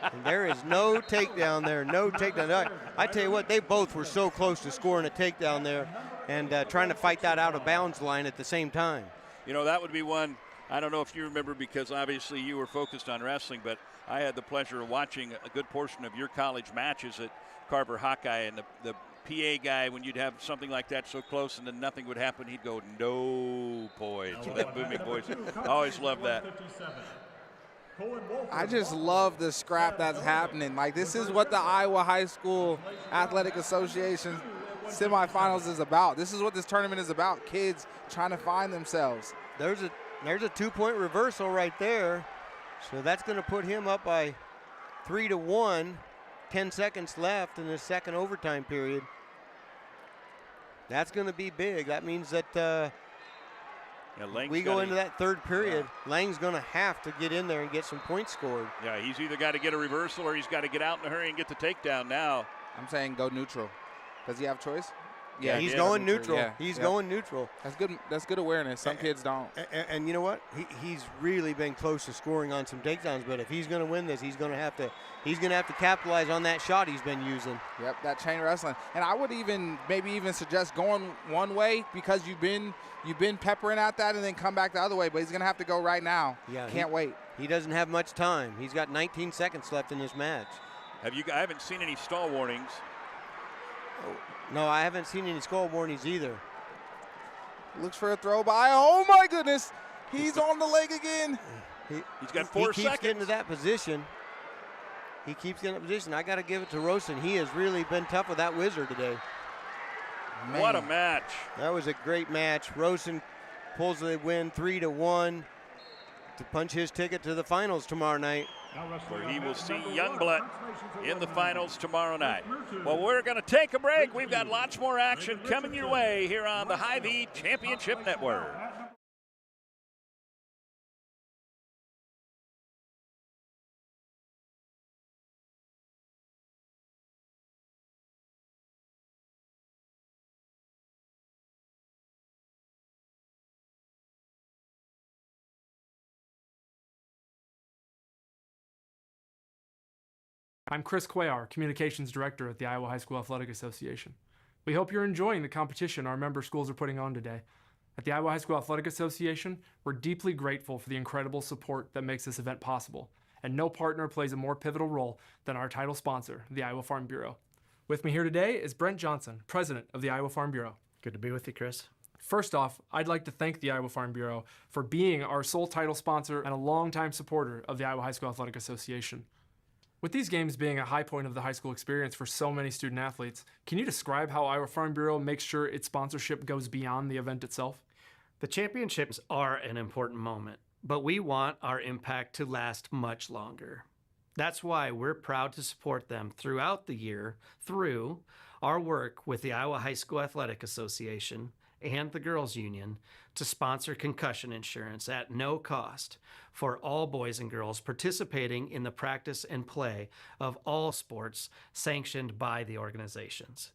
And there is no takedown there, no takedown. I tell you what, they both were so close to scoring a takedown there and trying to fight that out of bounds line at the same time. You know, that would be one, I don't know if you remember because obviously you were focused on wrestling, but I had the pleasure of watching a good portion of your college matches at Carver Hawkeye, and the PA guy, when you'd have something like that so close and then nothing would happen, he'd go, no points, with that booming voice. I always loved that. I just love the scrap that's happening. Like, this is what the Iowa High School Athletic Association semifinals is about. This is what this tournament is about, kids trying to find themselves. There's a 2-point reversal right there. So that's going to put him up by 3-1. 10 seconds left in the second overtime period. That's going to be big. That means that we go into that third period. Yeah. Lang's going to have to get in there and get some points scored. Yeah, he's either got to get a reversal or he's got to get out in a hurry and get the takedown now. I'm saying go neutral. Does he have a choice? Yeah, he's going neutral. Yeah. He's going neutral. That's good. That's good awareness. Some kids don't. And you know what? He's really been close to scoring on some takedowns. But if he's going to win this, he's going to have to capitalize on that shot he's been using. Yep, that chain wrestling. And I would maybe even suggest going one way because you've been peppering at that and then come back the other way. But he's going to have to go right now. Yeah, can't wait. He doesn't have much time. He's got 19 seconds left in this match. I haven't seen any stall warnings. No, I haven't seen any skull warnings either. Looks for a throw by. Oh, my goodness. He's on the leg again. He's got 4 seconds. He keeps getting to that position. I got to give it to Rosen. He has really been tough with that wizard today. Man. What a match. That was a great match. Rosen pulls the win 3-1. to punch his ticket to the finals tomorrow night. Where he will see Youngblood in the finals tomorrow night. Well, we're going to take a break. We've got lots more action coming your way here on the Hy-Vee Championship Network. I'm Chris Cuellar, Communications Director at the Iowa High School Athletic Association. We hope you're enjoying the competition our member schools are putting on today. At the Iowa High School Athletic Association, we're deeply grateful for the incredible support that makes this event possible, and no partner plays a more pivotal role than our title sponsor, the Iowa Farm Bureau. With me here today is Brent Johnson, President of the Iowa Farm Bureau. Good to be with you, Chris. First off, I'd like to thank the Iowa Farm Bureau for being our sole title sponsor and a longtime supporter of the Iowa High School Athletic Association. With these games being a high point of the high school experience for so many student athletes, can you describe how Iowa Farm Bureau makes sure its sponsorship goes beyond the event itself? The championships are an important moment, but we want our impact to last much longer. That's why we're proud to support them throughout the year through our work with the Iowa High School Athletic Association and the Girls Union to sponsor concussion insurance at no cost for all boys and girls participating in the practice and play of all sports sanctioned by the organizations.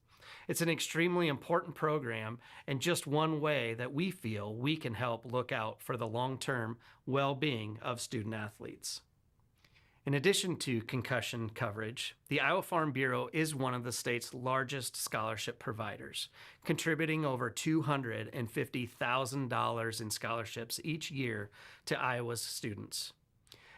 It's an extremely important program and just one way that we feel we can help look out for the long-term well-being of student athletes. In addition to concussion coverage, the Iowa Farm Bureau is one of the state's largest scholarship providers, contributing over $250,000 in scholarships each year to Iowa's students.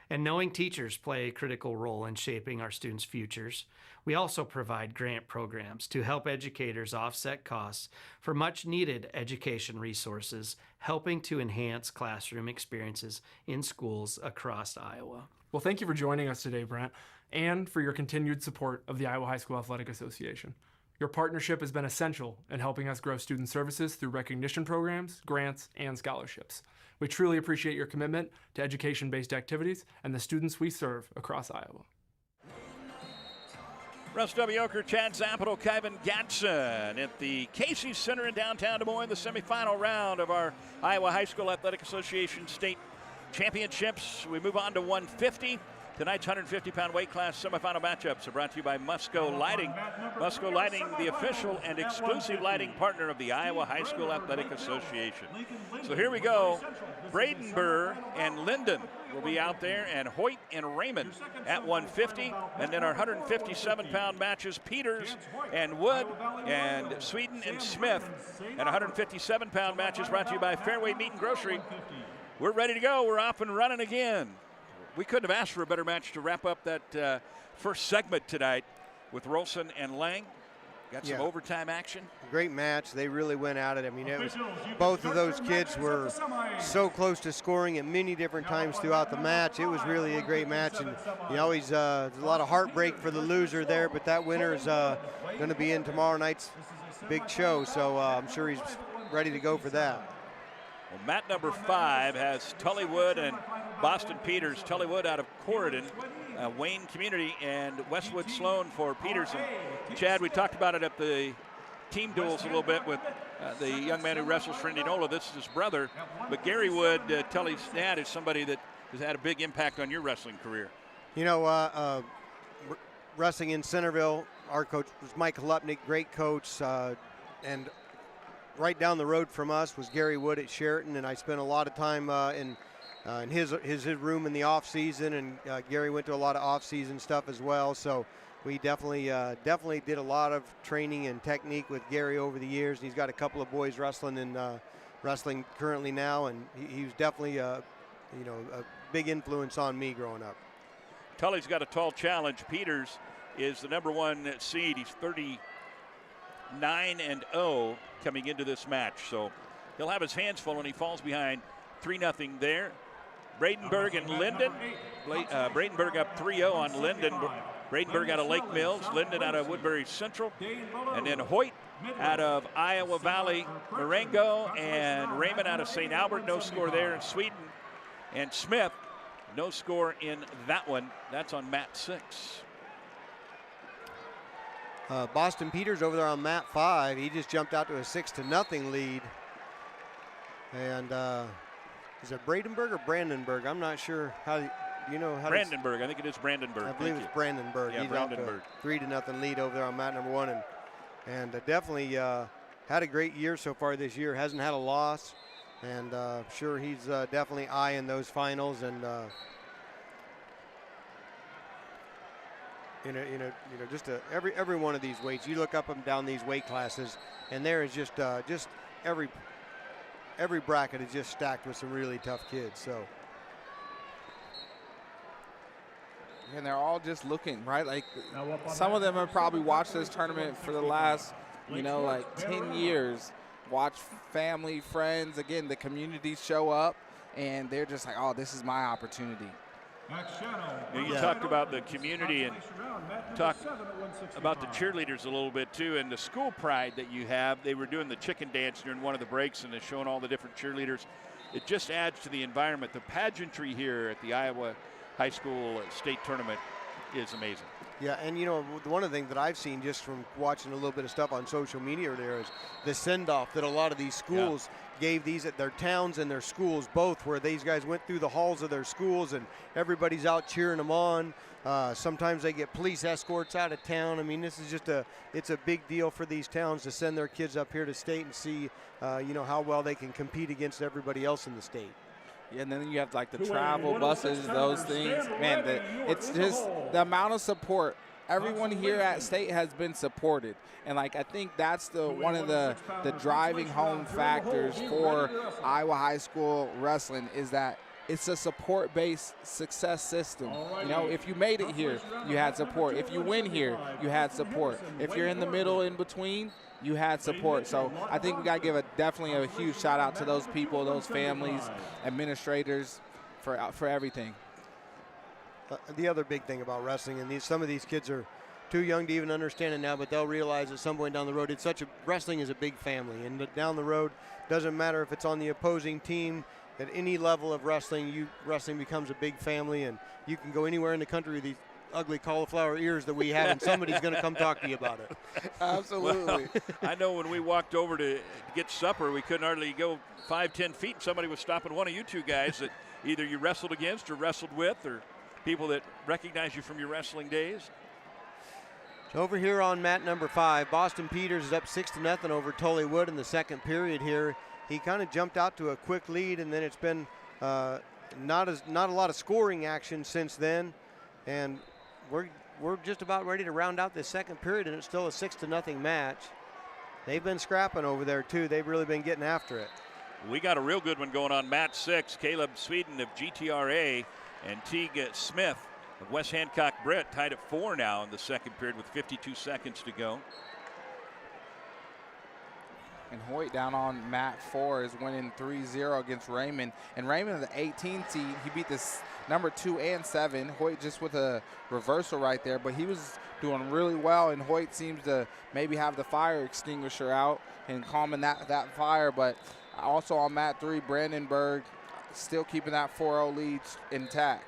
And knowing teachers play a critical role in shaping our students' futures, we also provide grant programs to help educators offset costs for much-needed education resources, helping to enhance classroom experiences in schools across Iowa. Well, thank you for joining us today, Brent, and for your continued support of the Iowa High School Athletic Association. Your partnership has been essential in helping us grow student services through recognition programs, grants, and scholarships. We truly appreciate your commitment to education-based activities and the students we serve across Iowa. Russ W. Oker, Chad Zapito, Kyvan Gatson at the Casey Center in downtown Des Moines, the semifinal round of our Iowa High School Athletic Association State Championships. We move on to 150. Tonight's 150-pound weight class semifinal matchups are brought to you by Musco Lighting. Musco Lighting, the official and exclusive lighting partner of the Iowa High School Athletic Association. So here we go. Bradenburg and Linden will be out there, and Hoyt and Raymond at 150. And then our 157-pound matches, Peters and Wood and Sweden and Smith. And 157-pound matches brought to you by Fairway Meat and Grocery. We're ready to go. We're off and running again. We couldn't have asked for a better match to wrap up that first segment tonight with Rolson and Lang. Got some overtime action. Great match. They really went at it. I mean, it was both of those kids were so close to scoring at many different times throughout the match. It was really a great match, and you know, there's a lot of heartbreak for the loser there, but that winner is going to be in tomorrow night's big show, so I'm sure he's ready to go for that. Well, mat number 5 has Tullywood and Boston Peters. Tullywood out of Corridon, Wayne Community, and Westwood Sloan for Peterson. Chad, we talked about it at the team duels a little bit with the young man who wrestles for Indianola. This is his brother. But Gary Wood, Tully's dad, is somebody that has had a big impact on your wrestling career. You know, wrestling in Centerville, our coach was Mike Lupnick, great coach, and right down the road from us was Gary Wood at Sheraton, and I spent a lot of time in his room in the off season, and Gary went to a lot of off season stuff as well. So we definitely did a lot of training and technique with Gary over the years. He's got a couple of boys wrestling currently now, and he was definitely a big influence on me growing up. Tully's got a tall challenge. Peters is the number 1 seed. He's 39-0 coming into this match, so he'll have his hands full, and he falls behind 3-0 there. Bradenburg and Linden. Bradenburg up 3-0 on Linden. Bradenburg out of Lake Mills, Linden out of Woodbury Central, and then Hoyt out of Iowa Valley Marengo, and Raymond out of St. Albert. No score there in Sweden. And Smith, no score in that one. That's on mat 6. Boston Peters over there on mat 5. He just jumped out to a 6-0 lead. And is it Bradenburg or Brandenburg? I'm not sure how. You know how Brandenburg. I think it is Brandenburg. I believe it's Brandenburg. Yeah, He's Brandenburg. out to a 3-0 lead over there on mat number 1, and definitely had a great year so far this year. Hasn't had a loss, and sure he's definitely eyeing those finals. And just every one of these weights, you look up and down these weight classes, and there is just every bracket is just stacked with some really tough kids. So. And they're all just looking, right? Like some of them have probably watched this tournament for the last, like 10 years. Watch family, friends, again, the community show up, and they're just like, oh, this is my opportunity. You talked about the community and talked about the cheerleaders a little bit too, and the school pride that you have. They were doing the chicken dance during one of the breaks, and they're showing all the different cheerleaders. It just adds to the environment. The pageantry here at the Iowa High School State Tournament is amazing. Yeah, and one of the things that I've seen just from watching a little bit of stuff on social media there is the send-off that a lot of these schools gave these at their towns and their schools both, where these guys went through the halls of their schools and everybody's out cheering them on. Sometimes they get police escorts out of town. I mean, this is just it's a big deal for these towns to send their kids up here to state and see, how well they can compete against everybody else in the state. Yeah, and then you have like the travel buses, those things. Man, it's just the amount of support. Everyone here at State has been supported, and I think that's one of the driving home factors for Iowa High School wrestling is that it's a support-based success system. If you made it here, you had support. If you win here, you had support. If you're in the middle, in between, you had support. So I think we got to give definitely a huge shout out to those people, those families, administrators for everything. The other big thing about wrestling, and some of these kids are too young to even understand it now, but they'll realize at some point down the road, wrestling is a big family, and down the road, doesn't matter if it's on the opposing team. At any level of wrestling, wrestling becomes a big family, and you can go anywhere in the country with these ugly cauliflower ears that we have, and somebody's going to come talk to you about it. Absolutely. Well, I know when we walked over to get supper, we couldn't hardly go 5-10 feet, and somebody was stopping one of you two guys that either you wrestled against or wrestled with, or people that recognize you from your wrestling days. So over here on mat number 5, Boston Peters is up 6-0 over Tully Wood in the second period here. He kind of jumped out to a quick lead, and then it's been not a lot of scoring action since then. And we're just about ready to round out this second period, and it's still a 6-0 match. They've been scrapping over there too. They've really been getting after it. We got a real good one going on mat 6. Caleb Sweden of GTRA and Teague Smith of West Hancock Brett tied at 4 now in the second period with 52 seconds to go. And Hoyt down on mat 4 is winning 3-0 against Raymond. And Raymond, the 18 seed, he beat this number 2 and 7. Hoyt just with a reversal right there, but he was doing really well, and Hoyt seems to maybe have the fire extinguisher out and calming that fire. But also on mat 3, Brandenburg still keeping that 4-0 lead intact.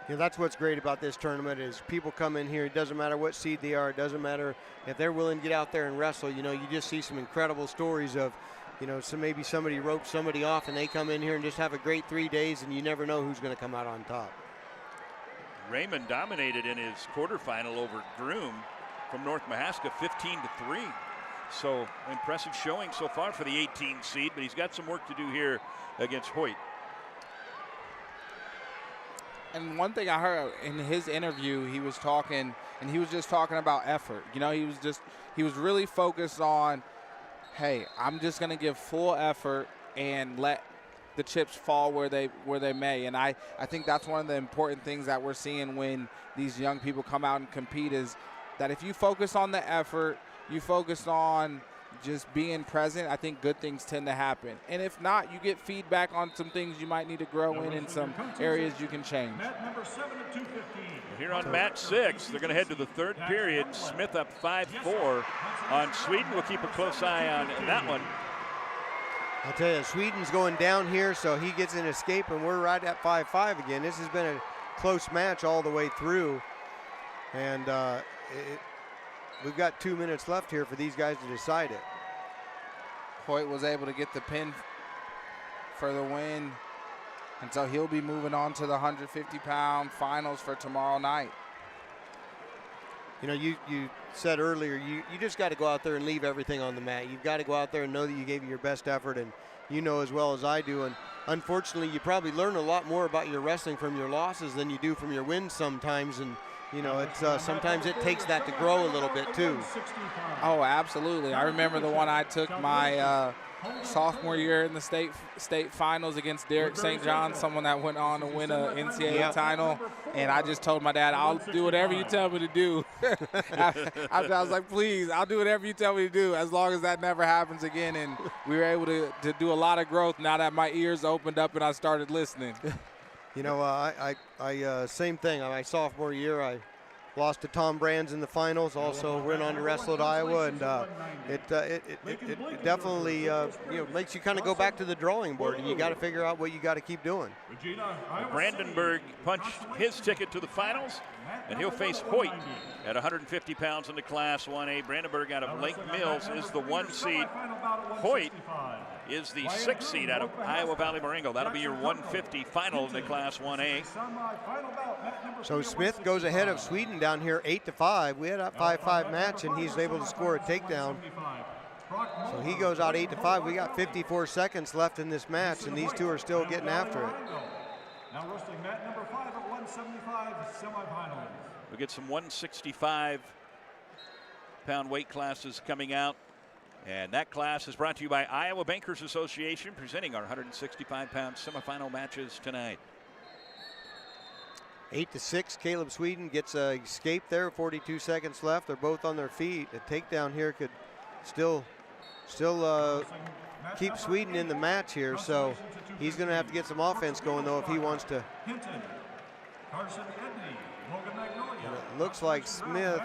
Yeah, that's what's great about this tournament is people come in here. It doesn't matter what seed they are. It doesn't matter if they're willing to get out there and wrestle. You just see some incredible stories of, so maybe somebody roped somebody off and they come in here and just have a great 3 days, and you never know who's going to come out on top. Raymond dominated in his quarterfinal over Groom from North Mahaska, 15-3. So impressive showing so far for the 18 seed, but he's got some work to do here against Hoyt. And one thing I heard in his interview, he was talking about effort. He was really focused on, hey, I'm just going to give full effort and let the chips fall where they may. And I think that's one of the important things that we're seeing when these young people come out and compete is that if you focus on the effort, you focus on just being present, I think good things tend to happen. And if not, you get feedback on some things you might need to grow in and some areas you can change. Here on mat 6, they're going to head to the third period. Smith up 5-4 on Sweden. We'll keep a close eye on that one. I tell you, Sweden's going down here, so he gets an escape, and we're right at 5-5 again. This has been a close match all the way through, and we've got 2 minutes left here for these guys to decide it. Hoyt was able to get the pin for the win, and so he'll be moving on to the 150-pound finals for tomorrow night. You know, you said earlier, you just got to go out there and leave everything on the mat. You've got to go out there and know that you gave your best effort, and you know as well as I do. And unfortunately, you probably learn a lot more about your wrestling from your losses than you do from your wins sometimes. And you know, it's sometimes it takes that to grow a little bit too. Oh, absolutely. I remember the one I took my sophomore year in the state finals against Derek St. John, someone that went on to win an NCAA title. And I just told my dad, I'll do whatever you tell me to do. I was like, please, I'll do whatever you tell me to do as long as that never happens again. And we were able to do a lot of growth now that my ears opened up and I started listening. You know, I same thing. My sophomore year, I lost to Tom Brands in the finals. Also went on to wrestle at Iowa, and it definitely makes you kind of go back to the drawing board, and you got to figure out what you got to keep doing. Brandenburg punched his ticket to the finals, and he'll face Hoyt at 150 pounds in the Class 1A. Brandenburg out of Lake Mills is the 1 seed. Hoyt is the 6th seed out of Iowa Valley Marengo. That'll be your 150 final in the Class 1A. So Smith goes ahead of Sweden down here 8-5. We had a 5-5 match, and he's able to score a takedown. So he goes out 8-5. We got 54 seconds left in this match, and these two are still getting after it. Now wrestling mat number 5 at 175 semifinals. We get some 165-pound weight classes coming out. And that class is brought to you by Iowa Bankers Association, presenting our 165-pound semifinal matches tonight. 8-6, Caleb Sweden gets a escape there, 42 seconds left. They're both on their feet. A takedown here could still keep Sweden in the match here, so he's going to have to get some offense going, though, if he wants to. It looks like Smith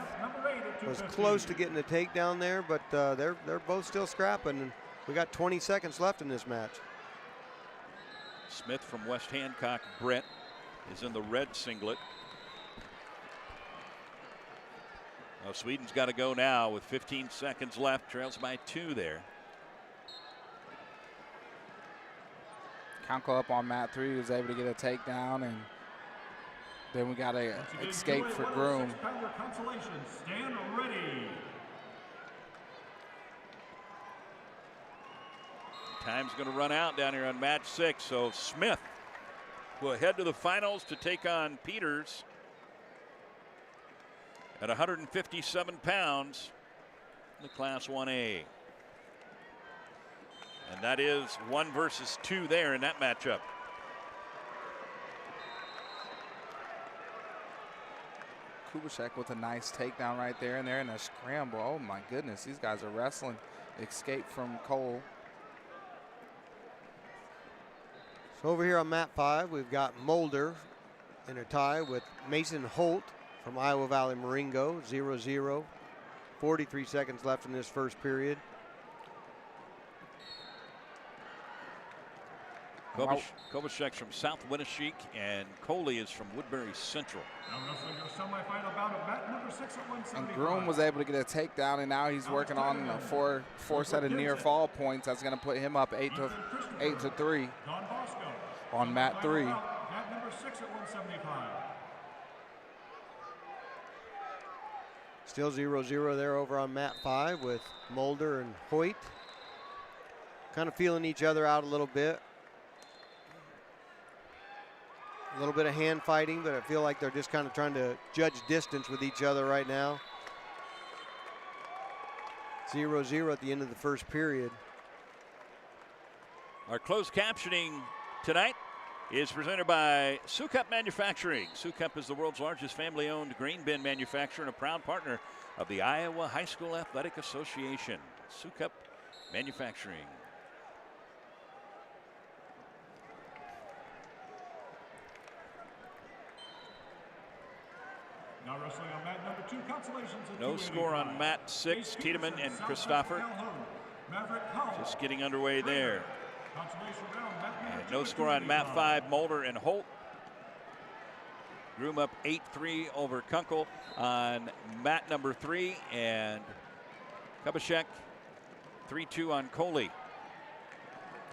was close to getting a takedown there, but they're both still scrapping, and we got 20 seconds left in this match. Smith from West Hancock, Brett, is in the red singlet. Well, Sweden's got to go now with 15 seconds left, trails by 2 there. Conkle up on mat 3, was able to get a takedown, and then we got an escape for Groom. Stand ready. Time's going to run out down here on match 6, so Smith will head to the finals to take on Peters at 157 pounds in the Class 1A. And that is 1 versus 2 there in that matchup. Kubashek with a nice takedown right there, and they're in a scramble. Oh my goodness, these guys are wrestling. Escape from Cole. So over here on mat 5, we've got Mulder in a tie with Mason Holt from Iowa Valley Marengo, 0-0. 43 seconds left in this first period. Kovacek's from South Winneshiek, and Coley is from Woodbury Central. Now wrestling your semifinal bout of mat number 6 at 175. And Groom was able to get a takedown, and now he's working on a four set of near fall points. That's going to put him up 8-3 on mat 3. Mat number 6 at 175. Still 0-0 there over on mat 5 with Mulder and Hoyt. Kind of feeling each other out a little bit. A little bit of hand fighting, but I feel like they're just kind of trying to judge distance with each other right now. 0-0 at the end of the first period. Our closed captioning tonight is presented by Sukup Manufacturing. Sukup is the world's largest family-owned grain bin manufacturer and a proud partner of the Iowa High School Athletic Association. Sukup Manufacturing. Now wrestling on mat number 2, consolations at No score on mat 6. Tiedemann and Christopher just getting underway there. And no score on mat 5, Mulder and Holt. Groom up 8-3 over Kunkel on mat number 3, and Kubashek 3-2 on Coley.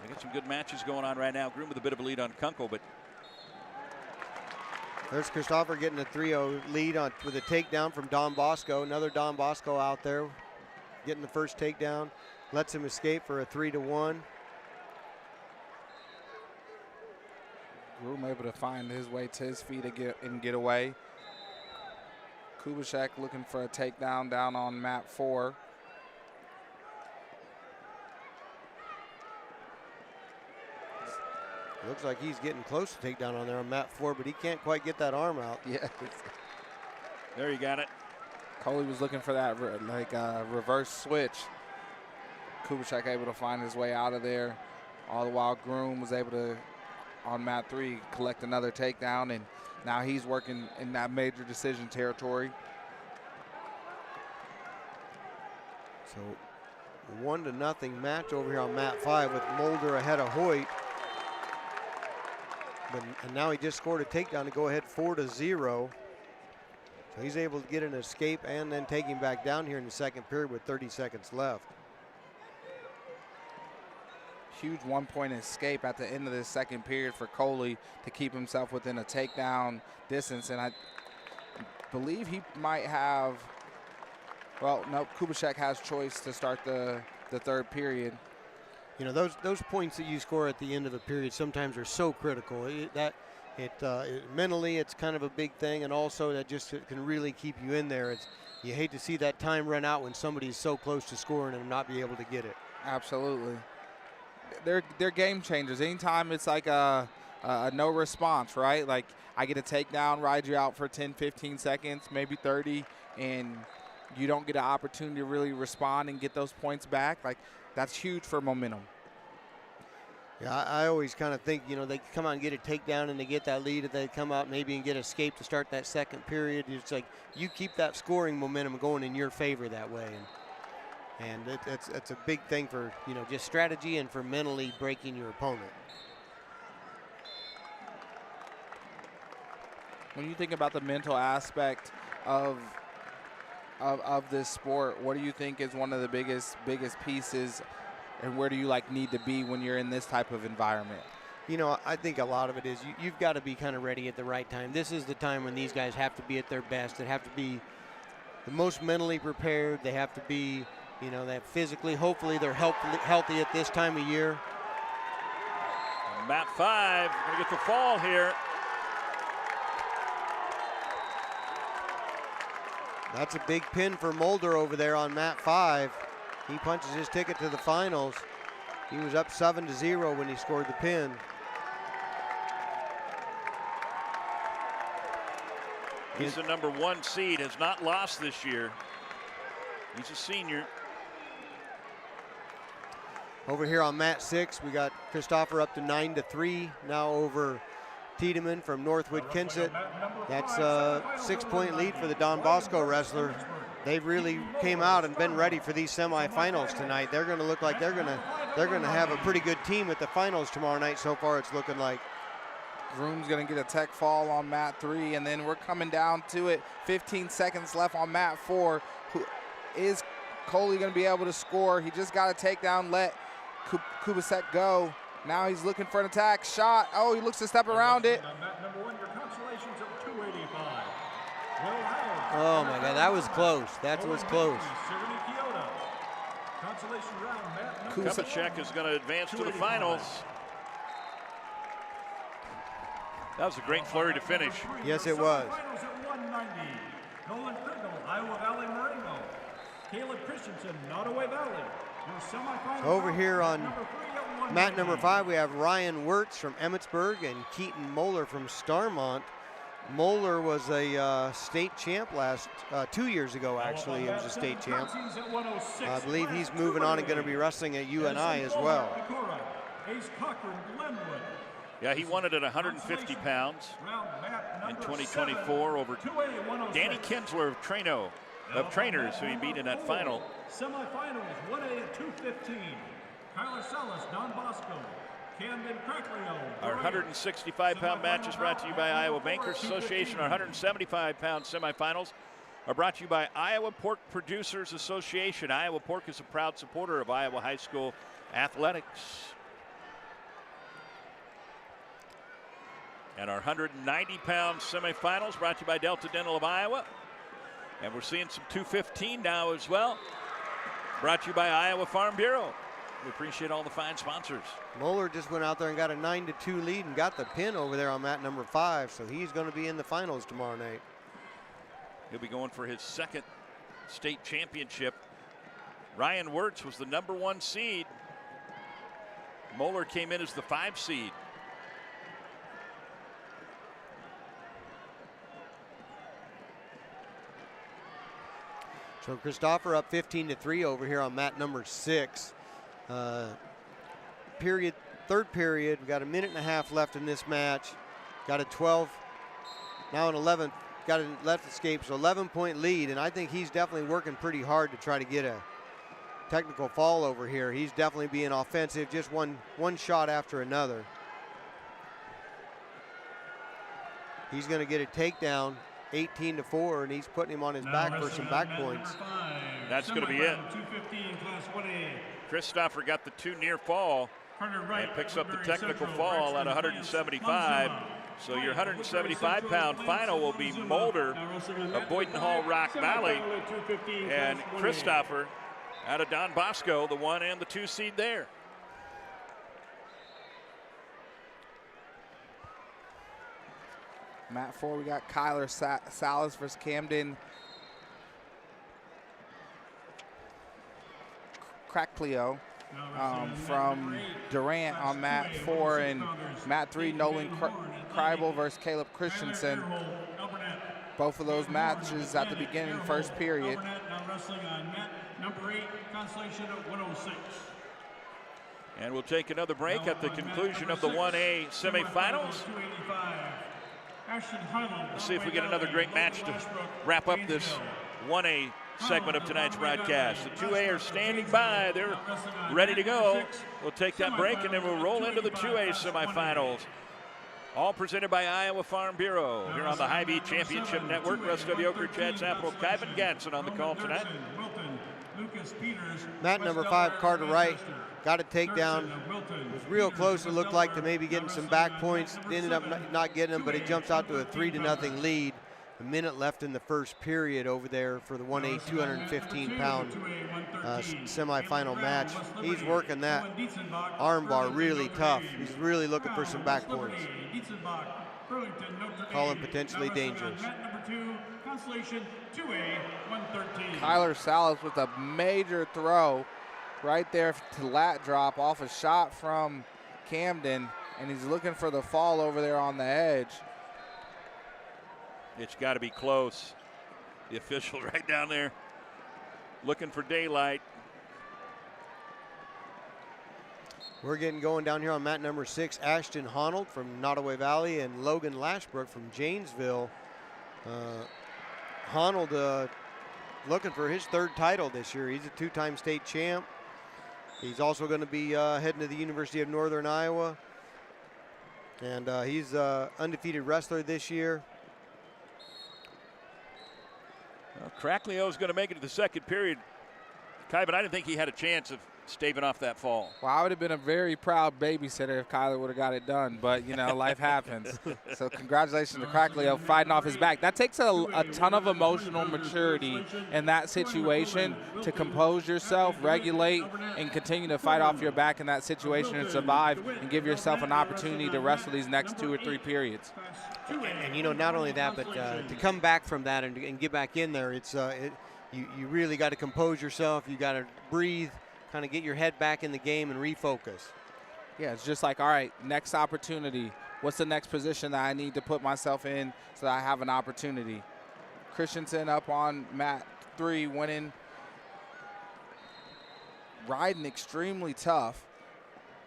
They got some good matches going on right now. Groom with a bit of a lead on Kunkel, but there's Christopher getting a 3-0 lead with a takedown from Don Bosco. Another Don Bosco out there getting the first takedown. Lets him escape for a 3-1. Groom able to find his way to his feet and get away. Kubashek looking for a takedown down on mat 4. Looks like he's getting close to takedown on there on mat 4, but he can't quite get that arm out. Yeah. There you got it. Coley was looking for that reverse switch. Kubashek able to find his way out of there. All the while Groom was able to, on mat 3, collect another takedown, and now he's working in that major decision territory. So 1-0 match over here on mat 5 with Mulder ahead of Hoyt. And now he just scored a takedown to go ahead 4-0. So he's able to get an escape and then take him back down here in the second period with 30 seconds left. Huge 1-point escape at the end of this second period for Coley to keep himself within a takedown distance. And I believe he might have, well, no, Kubashek has choice to start the third period. You know, those points that you score at the end of the period sometimes are so critical. Mentally, it's kind of a big thing, and also that just can really keep you in there. You hate to see that time run out when somebody's so close to scoring and not be able to get it. Absolutely. They're game changers. Anytime it's like a no response, right? Like I get a takedown, ride you out for 10, 15 seconds, maybe 30, and you don't get an opportunity to really respond and get those points back. Like that's huge for momentum. Yeah, I always kind of think, you know, they come out and get a takedown and they get that lead, if they come out maybe and get escape to start that second period. It's like you keep that scoring momentum going in your favor that way. And it's a big thing for, you know, just strategy and for mentally breaking your opponent. When you think about the mental aspect of this sport, what do you think is one of the biggest pieces, and where do you need to be when you're in this type of environment? You know, I think a lot of it is you've got to be kind of ready at the right time. This is the time when these guys have to be at their best. They have to be the most mentally prepared. They have to be, you know, that physically, hopefully they're healthy at this time of year. Mat 5, gonna get the fall here. That's a big pin for Mulder over there on mat 5. He punches his ticket to the finals. He was up 7-0 when he scored the pin. He's the number 1 seed, has not lost this year. He's a senior. Over here on mat 6, we got Christopher up to 9-3 now over Tiedemann from Northwood Kensett. That's a 6-point lead for the Don Bosco wrestler. They really came out and been ready for these semifinals tonight. They're going to look like they're going to have a pretty good team at the finals tomorrow night. So far, it's looking like. Groom's going to get a tech fall on mat 3, and then we're coming down to it. 15 seconds left on mat 4. Is Coley going to be able to score? He just got a takedown, let Kubashek go. Now he's looking for an attack shot. Oh, he looks to step around it. Oh my God, that was close. That was close. Kubashek is going to advance to the finals. That was a great flurry to finish. Yes, it was. Over here on mat number 5, we have Ryan Wirtz from Emmitsburg and Keaton Moeller from Starmont. Moeller was a state champ 2 years ago, actually. He was a state champ. I believe he's moving on and going to be wrestling at UNI as well. Yeah, he won it at 150 pounds in 2024 over Danny Kinsler of Trainers, who he beat in that final. Semifinals 1A at 215. Kyler Salas, Don Bosco. Camden Cracklio. Our 165-pound match is brought to you by Iowa Bankers Association. Our 175-pound semifinals are brought to you by Iowa Pork Producers Association. Iowa Pork is a proud supporter of Iowa High School athletics. And our 190-pound semifinals brought to you by Delta Dental of Iowa. And we're seeing some 215 now as well. Brought to you by Iowa Farm Bureau. We appreciate all the fine sponsors. Moeller just went out there and got a 9-2 lead and got the pin over there on mat number 5, so he's going to be in the finals tomorrow night. He'll be going for his second state championship. Ryan Wirtz was the number 1 seed. Moeller came in as the 5 seed. So Christopher up 15-3 over here on mat number 6. Third period, we got a minute and a half left in this match. Got a 12, now an 11, got a left escape, so 11-point lead, and I think he's definitely working pretty hard to try to get a technical fall over here. He's definitely being offensive, just one shot after another. He's going to get a takedown, 18-4, and he's putting him on his back for some back points. That's going to be it. Christopher got the 2 near fall and picks up the technical fall at 175. So your 175-pound final will be Mulder of Boynton Hall Rock Valley and Christopher out of Don Bosco, the 1 and the 2 seed there. Mat 4, we got Kyler Salas versus Camden Cracklio from Durant on mat 4, and mat 3, Nolan Kreibel versus Caleb Christensen. Both of those matches at the beginning, first period. And we'll take another break at the conclusion of the 1A semifinals. Let's see if we get another great match to wrap up this 1A segment of tonight's broadcast. The 2A are standing by. They're ready to go. We'll take that break and then we'll roll into the 2A semifinals. All presented by Iowa Farm Bureau. Here on the Hy-Vee Championship Network, Russ W. Oker, Chad Sapple, Kyvan Gatson on the call tonight. Mat number 5, Carter Wright, got a takedown. Was real close, it looked like, to maybe getting some back points. Ended up not getting them, but he jumps out to a 3-0 lead. A minute left in the first period over there for the 1A 215-pound semifinal match. He's working that arm bar really tough. He's really looking for some back points. Calling potentially dangerous. Kyler Salas with a major throw right there to lat drop off a shot from Camden, and he's looking for the fall over there on the edge. It's got to be close. The official right down there looking for daylight. We're getting going down here on mat number 6. Ashton Honnold from Nottoway Valley and Logan Lashbrook from Janesville. Honnold looking for his 3rd title this year. He's a 2-time state champ. He's also going to be heading to the University of Northern Iowa. And he's an undefeated wrestler this year. Well, Cracklio is going to make it to the second period. Kyvan, I didn't think he had a chance of staving off that fall. Well, I would have been a very proud babysitter if Kyler would have got it done, but, you know, life happens. So congratulations to Cracklio fighting off his back. That takes a ton of emotional maturity in that situation to compose yourself, regulate, and continue to fight off your back in that situation and survive and give yourself an opportunity to wrestle these next 2 or 3 periods. And you know, not only that, but to come back from that and get back in there, it's you really got to compose yourself. You got to breathe, kind of get your head back in the game and refocus. Yeah, it's just like, all right, next opportunity. What's the next position that I need to put myself in so that I have an opportunity? Christensen up on mat 3, winning, riding extremely tough.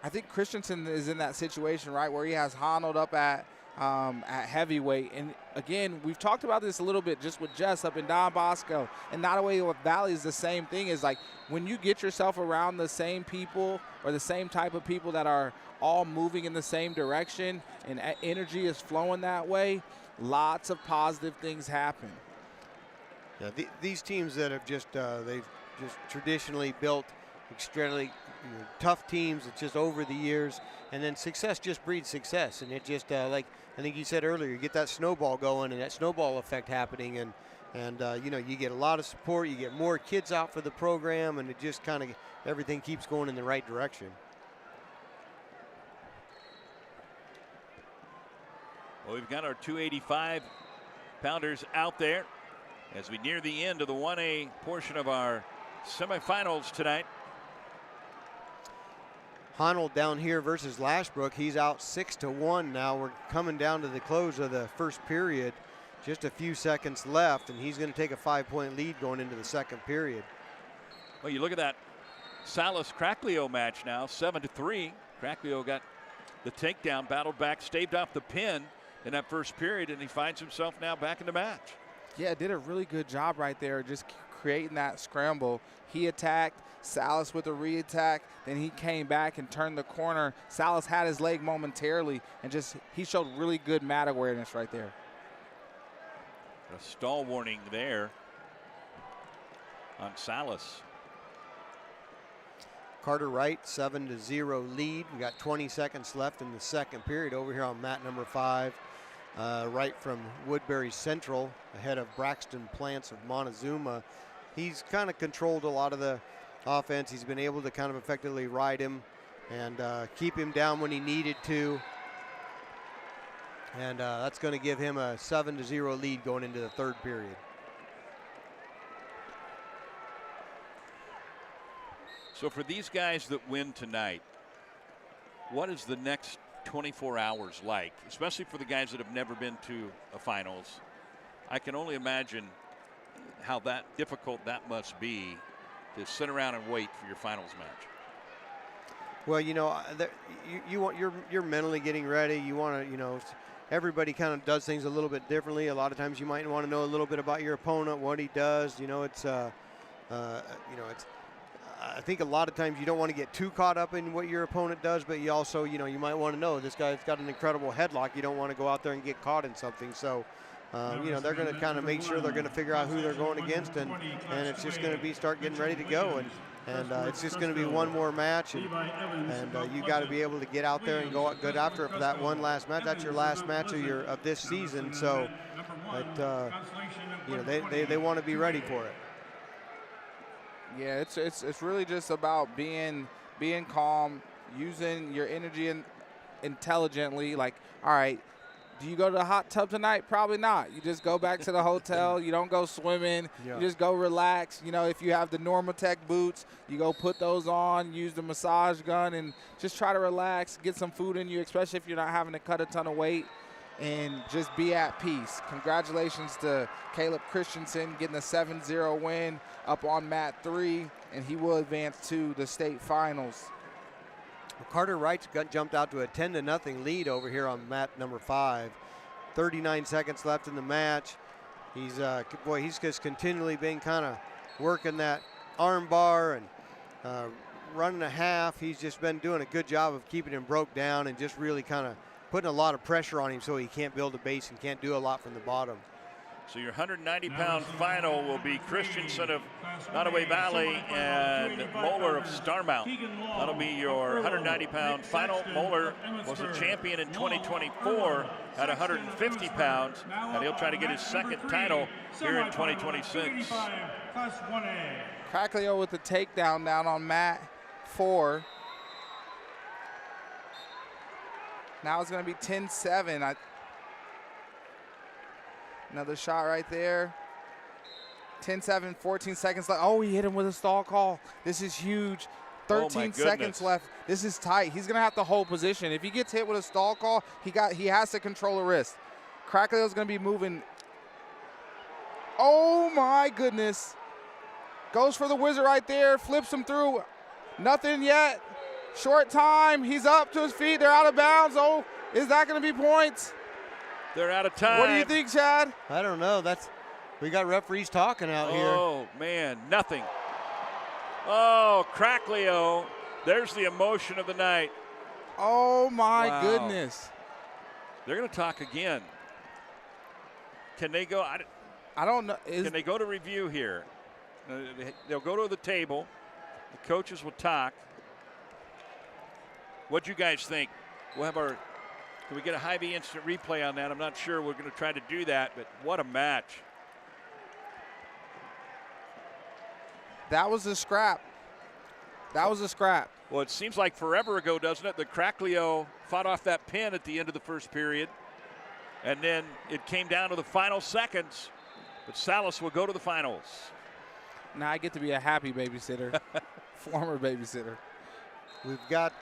I think Christensen is in that situation, right, where he has Honnold up at at heavyweight. And again, we've talked about this a little bit just with Jess up in Don Bosco. And Nottoway Valley is the same thing. Is like when you get yourself around the same people or the same type of people that are all moving in the same direction and energy is flowing that way, lots of positive things happen. Yeah, these teams that have they've just traditionally built extremely tough teams. It's just over the years, and then success just breeds success, and it just like I think you said earlier, you get that snowball going and that snowball effect happening, and you get a lot of support, you get more kids out for the program, and it just kind of everything keeps going in the right direction. Well, we've got our 285-pounders out there as we near the end of the 1A portion of our semifinals tonight. Honnold down here versus Lashbrook. He's out 6-1 now. We're coming down to the close of the first period. Just a few seconds left, and he's going to take a 5-point lead going into the second period. Well, you look at that Salas-Cracklio match now, 7-3. Cracklio got the takedown, battled back, staved off the pin in that first period, and he finds himself now back in the match. Yeah, did a really good job right there just creating that scramble. He attacked, Salas with a re-attack, then he came back and turned the corner. Salas had his leg momentarily, and he showed really good mat awareness right there. A stall warning there on Salas. Carter Wright, 7-0 lead. We got 20 seconds left in the second period over here on mat number 5. Right from Woodbury Central, ahead of Braxton Plants of Montezuma. He's kind of controlled a lot of the offense. He's been able to kind of effectively ride him and keep him down when he needed to. And that's going to give him a 7-0 lead going into the third period. So for these guys that win tonight, what is the next 24 hours like, especially for the guys that have never been to a finals? I can only imagine how difficult that must be to sit around and wait for your finals match. Well, you're mentally getting ready. You want to, everybody kind of does things a little bit differently. A lot of times you might want to know a little bit about your opponent, what he does. I think a lot of times you don't want to get too caught up in what your opponent does, but you also, you might want to know this guy's got an incredible headlock. You don't want to go out there and get caught in something. So, they're going to kind of make sure they're going to figure out who they're going against, and it's just going to start getting ready to go. And it's just going to be one more match, and you got to be able to get out there and go good after it for that one last match. That's your last match of this season. So, they want to be ready for it. Yeah, it's really just about being calm, using your energy intelligently. Like, all right, do you go to the hot tub tonight? Probably not. You just go back to the hotel. You don't go swimming. Yeah. You just go relax. If you have the Normatec boots, you go put those on, use the massage gun, and just try to relax, get some food in you, especially if you're not having to cut a ton of weight, and just be at peace. Congratulations to Caleb Christensen getting a 7-0 win up on mat 3, and he will advance to the state finals. Carter Wright's jumped out to a 10-0 lead over here on mat number 5. 39 seconds left in the match. He's just continually been kind of working that arm bar and running a half. He's just been doing a good job of keeping him broke down and just really kind of putting a lot of pressure on him so he can't build a base and can't do a lot from the bottom. So your 190-pound final will be Christensen of Nottoway Valley and Moeller of Starmount. That'll be your 190-pound final. Moeller was a champion in 2024 at 150 pounds, and he'll try to get his second title here in 2026. Cracklio with the takedown down on mat 4. Now it's going to be 10-7. Another shot right there. 10-7, 14 seconds left. Oh, he hit him with a stall call. This is huge. 13 seconds left. This is tight. He's going to have to hold position. If he gets hit with a stall call, he has to control a wrist. Cracklio's going to be moving. Oh, my goodness. Goes for the wizard right there. Flips him through. Nothing yet. Short time. He's up to his feet. They're out of bounds. Oh, is that going to be points? They're out of time. What do you think, Chad? I don't know. We got referees talking out here. Oh, man, nothing. Oh, Cracklio. There's the emotion of the night. Oh, my Wow. goodness. They're going to talk again. Can they go? I don't know. Can they go to review here? They'll go to the table. The coaches will talk. What do you guys think? We'll have our. Can we get a Hy-Vee instant replay on that? I'm not sure. We're going to try to do that, but what a match. That was a scrap. That was a scrap. Well, it seems like forever ago, doesn't it? That Cracklio fought off that pin at the end of the first period. And then it came down to the final seconds. But Salas will go to the finals. Now I get to be a happy babysitter. Former babysitter. We've got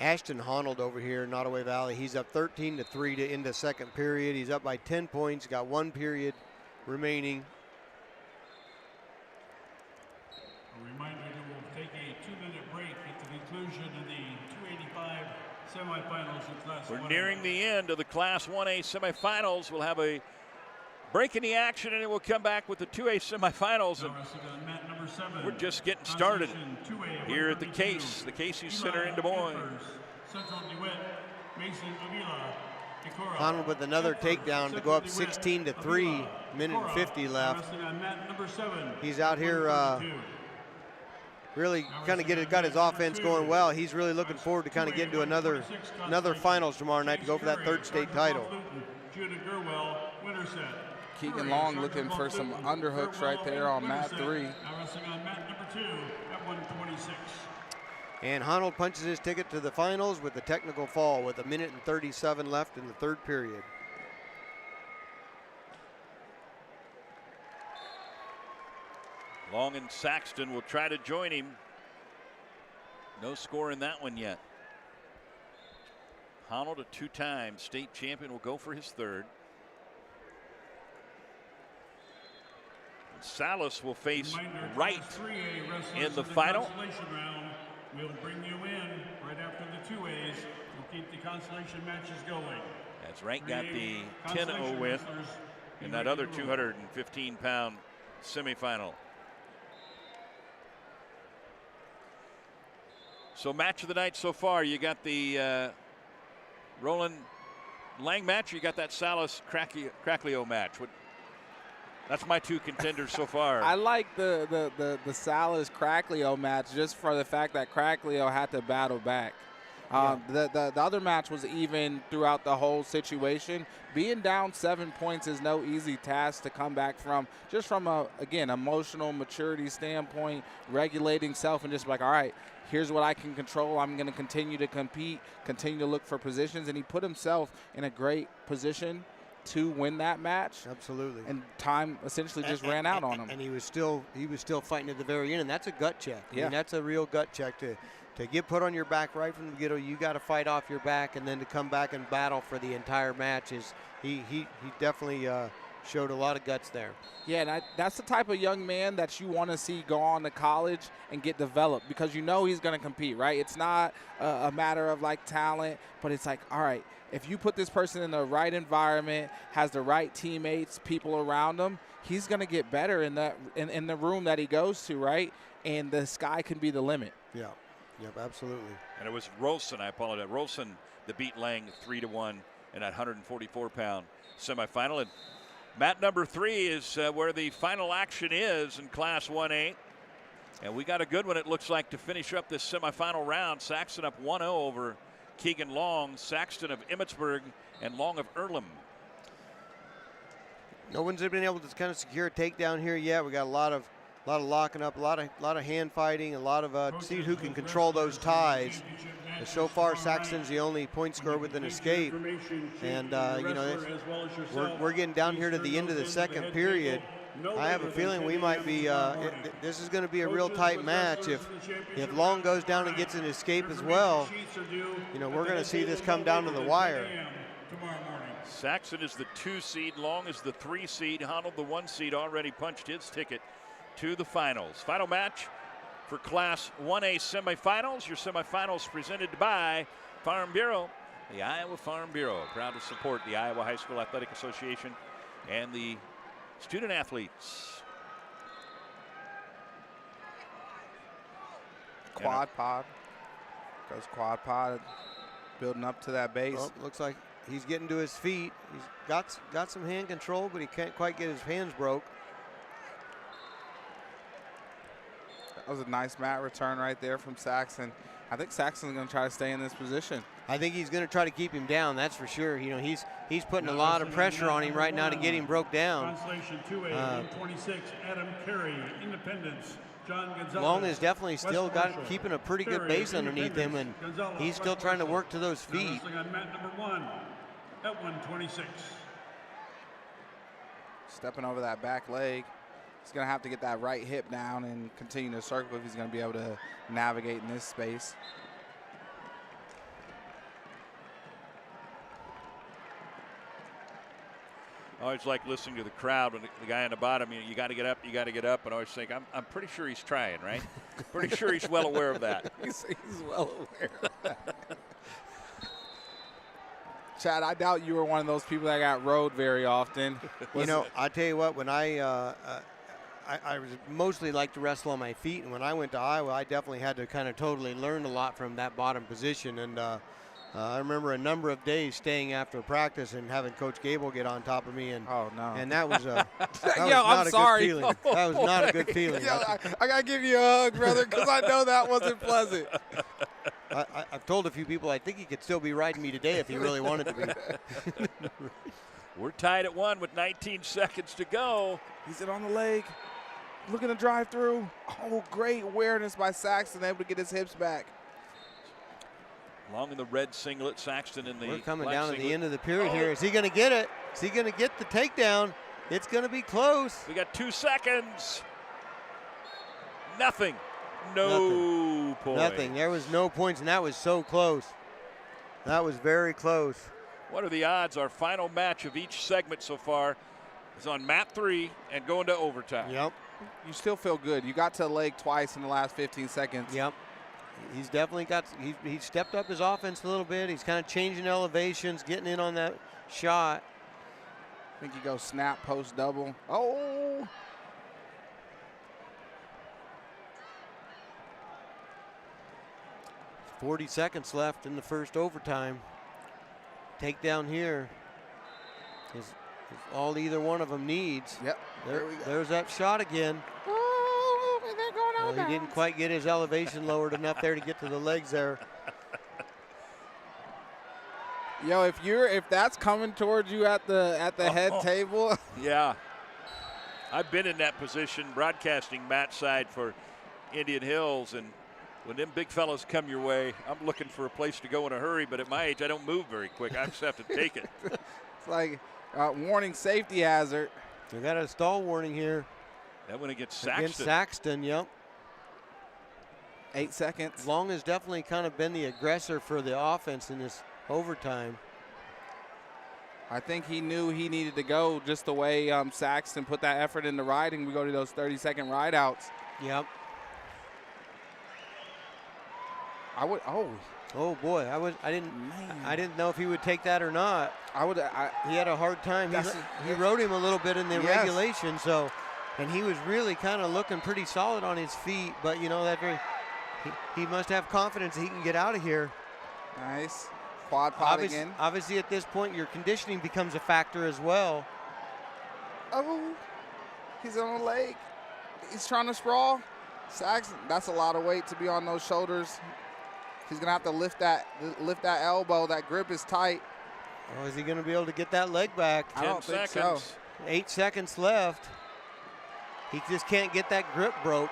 Ashton Honnold over here in Nottoway Valley. He's up 13-3 to end the second period. He's up by 10 points. Got 1 period remaining. A reminder that we'll take a 2-minute break at the conclusion of the 285 semifinals in Class 1A. We're nearing the end of the Class 1A semifinals. We'll have a break in the action, and then we'll come back with the 2A semifinals. And we're just getting started here at the Casey Center in Des Moines. Honnold with another takedown to go up 16-3, minute and 50 left. He's out here really kind of got his offense going well. He's really looking forward to kind of getting to another finals tomorrow night to go for that third state title. Keegan Long looking for some underhooks right there on mat 3. And Honnold punches his ticket to the finals with the technical fall with 1:37 left in the third period. Long and Saxton will try to join him. No score in that one yet. Honnold, a 2-time state champion, will go for his third. Salas will face Wright in the final. We'll bring you in right after the 2As. We'll keep the consolation matches going. That's Wright got the 10-0 win in that other 215-pound semifinal. So match of the night so far, you got the Roland Lang match, or you got that Salas Cracklio match. That's my 2 contenders so far. I like the Salas Cracklio match just for the fact that Cracklio had to battle back. The other match was even throughout the whole situation. Being down 7 points is no easy task to come back from. Just from again, emotional maturity standpoint, regulating self, and just like, all right, here's what I can control. I'm going to continue to compete, continue to look for positions, and he put himself in a great position to win that match. Absolutely. And time essentially just ran out on him. And he was still fighting at the very end, and that's a gut check. I mean, that's a real gut check to get put on your back right from the get-go. You got to fight off your back, and then to come back and battle for the entire match is he definitely showed a lot of guts there. Yeah, and that's the type of young man that you want to see go on to college and get developed, because you know he's going to compete, right? It's not a matter of like talent, but it's like, all right, if you put this person in the right environment, has the right teammates, people around him, he's going to get better in the room that he goes to, right? And the sky can be the limit. Yeah. Yep, absolutely. And it was Rolson, I apologize. Rolson that beat Lang 3-1 in that 144-pound semifinal. And mat number 3 is where the final action is in Class 1A. And we got a good one, it looks like, to finish up this semifinal round. Saxton up 1-0 over Keegan Long, Saxton of Emmitsburg, and Long of Earlham. No one's been able to kind of secure a takedown here yet. We got a lot of locking up, a lot of hand fighting, a lot of see who can control those ties. And so far, Saxton's the only point scorer with an escape, and you know, we're getting down here to the end of the second period. I have a feeling we might be. This is going to be a real tight match. If Long goes down and gets an escape as well, you know, we're going to see this come down to the wire. Saxton is the 2 seed, Long is the 3 seed. Honnold, the 1 seed, already punched his ticket to the finals. Final match for Class 1A semifinals. Your semifinals presented by Farm Bureau The Iowa Farm Bureau, proud to support the Iowa High School Athletic Association and the student athletes. Quad pod. Goes quad pod, building up to that base. Oh, looks like he's getting to his feet. He's got some hand control, but he can't quite get his hands broke. That was a nice mat return right there from Saxon. I think Saxon's going to try to stay in this position. I think he's going to try to keep him down. That's for sure. You know, he's putting a lot of pressure on him right now to get him broke down. Translation 2A, 126, Adam Carey, Independence. John Gonzalez. Long is definitely still keeping a pretty good base underneath him, and he's still trying to work to those feet. On mat number 1 at 126. Stepping over that back leg. He's going to have to get that right hip down and continue to circle if he's going to be able to navigate in this space. I always like listening to the crowd when the guy on the bottom, you got to get up, you got to get up, and I always think, I'm pretty sure he's trying, right? Pretty sure he's well aware of that. He's well aware of that. Chad, I doubt you were one of those people that got rode very often. You know, I tell you what, when I was mostly like to wrestle on my feet, and when I went to Iowa, I definitely had to kind of totally learn a lot from that bottom position. And I remember a number of days staying after practice and having Coach Gable get on top of me, and and that was that was not a good feeling. That was not a good feeling. Yo, I gotta give you a hug, brother, because I know that wasn't pleasant. I've told a few people I think he could still be riding me today if he really wanted to be. We're tied at 1 with 19 seconds to go. He's in on the leg, looking to drive through. Oh, great awareness by Saxton, able to get his hips back. Long in the red singlet, Saxton in the We're coming black down singlet. to the end of the period here. Is he going to get it? Is he going to get the takedown? It's going to be close. We got 2 seconds. Nothing. No points. Nothing. There was no points, and that was so close. That was very close. What are the odds? Our final match of each segment so far is on mat 3 and going to overtime. Yep. You still feel good. You got to the leg twice in the last 15 seconds. Yep. He's definitely got, he's stepped up his offense a little bit. He's kind of changing elevations, getting in on that shot. I think he goes snap, post, double. Oh! .40 seconds left in the first overtime. Takedown here is all either one of them needs. Yep. There's that shot again. Well, he didn't quite get his elevation lowered enough there to get to the legs there. Yo, if that's coming towards you at the head table. Yeah. I've been in that position broadcasting mat side for Indian Hills, and when them big fellas come your way, I'm looking for a place to go in a hurry, but at my age I don't move very quick. I just have to take it. It's like warning, safety hazard. We got a stall warning here. That one against Saxton. Against Saxton, yep. 8 seconds. Long has definitely kind of been the aggressor for the offense in this overtime. I think he knew he needed to go just the way Saxton put that effort into riding. We go to those 30-second ride outs. Yep. Oh boy, I didn't know if he would take that or not. He had a hard time. He rode him a little bit in the regulation, so, and he was really kind of looking pretty solid on his feet, but you know, he must have confidence that he can get out of here. Nice. Quad pod again. Obviously at this point your conditioning becomes a factor as well. Oh, he's on the leg. He's trying to sprawl. Saxton, that's a lot of weight to be on those shoulders. He's gonna have to lift that elbow. That grip is tight. Oh, is he gonna be able to get that leg back? I don't think so. 8 seconds left. He just can't get that grip broke.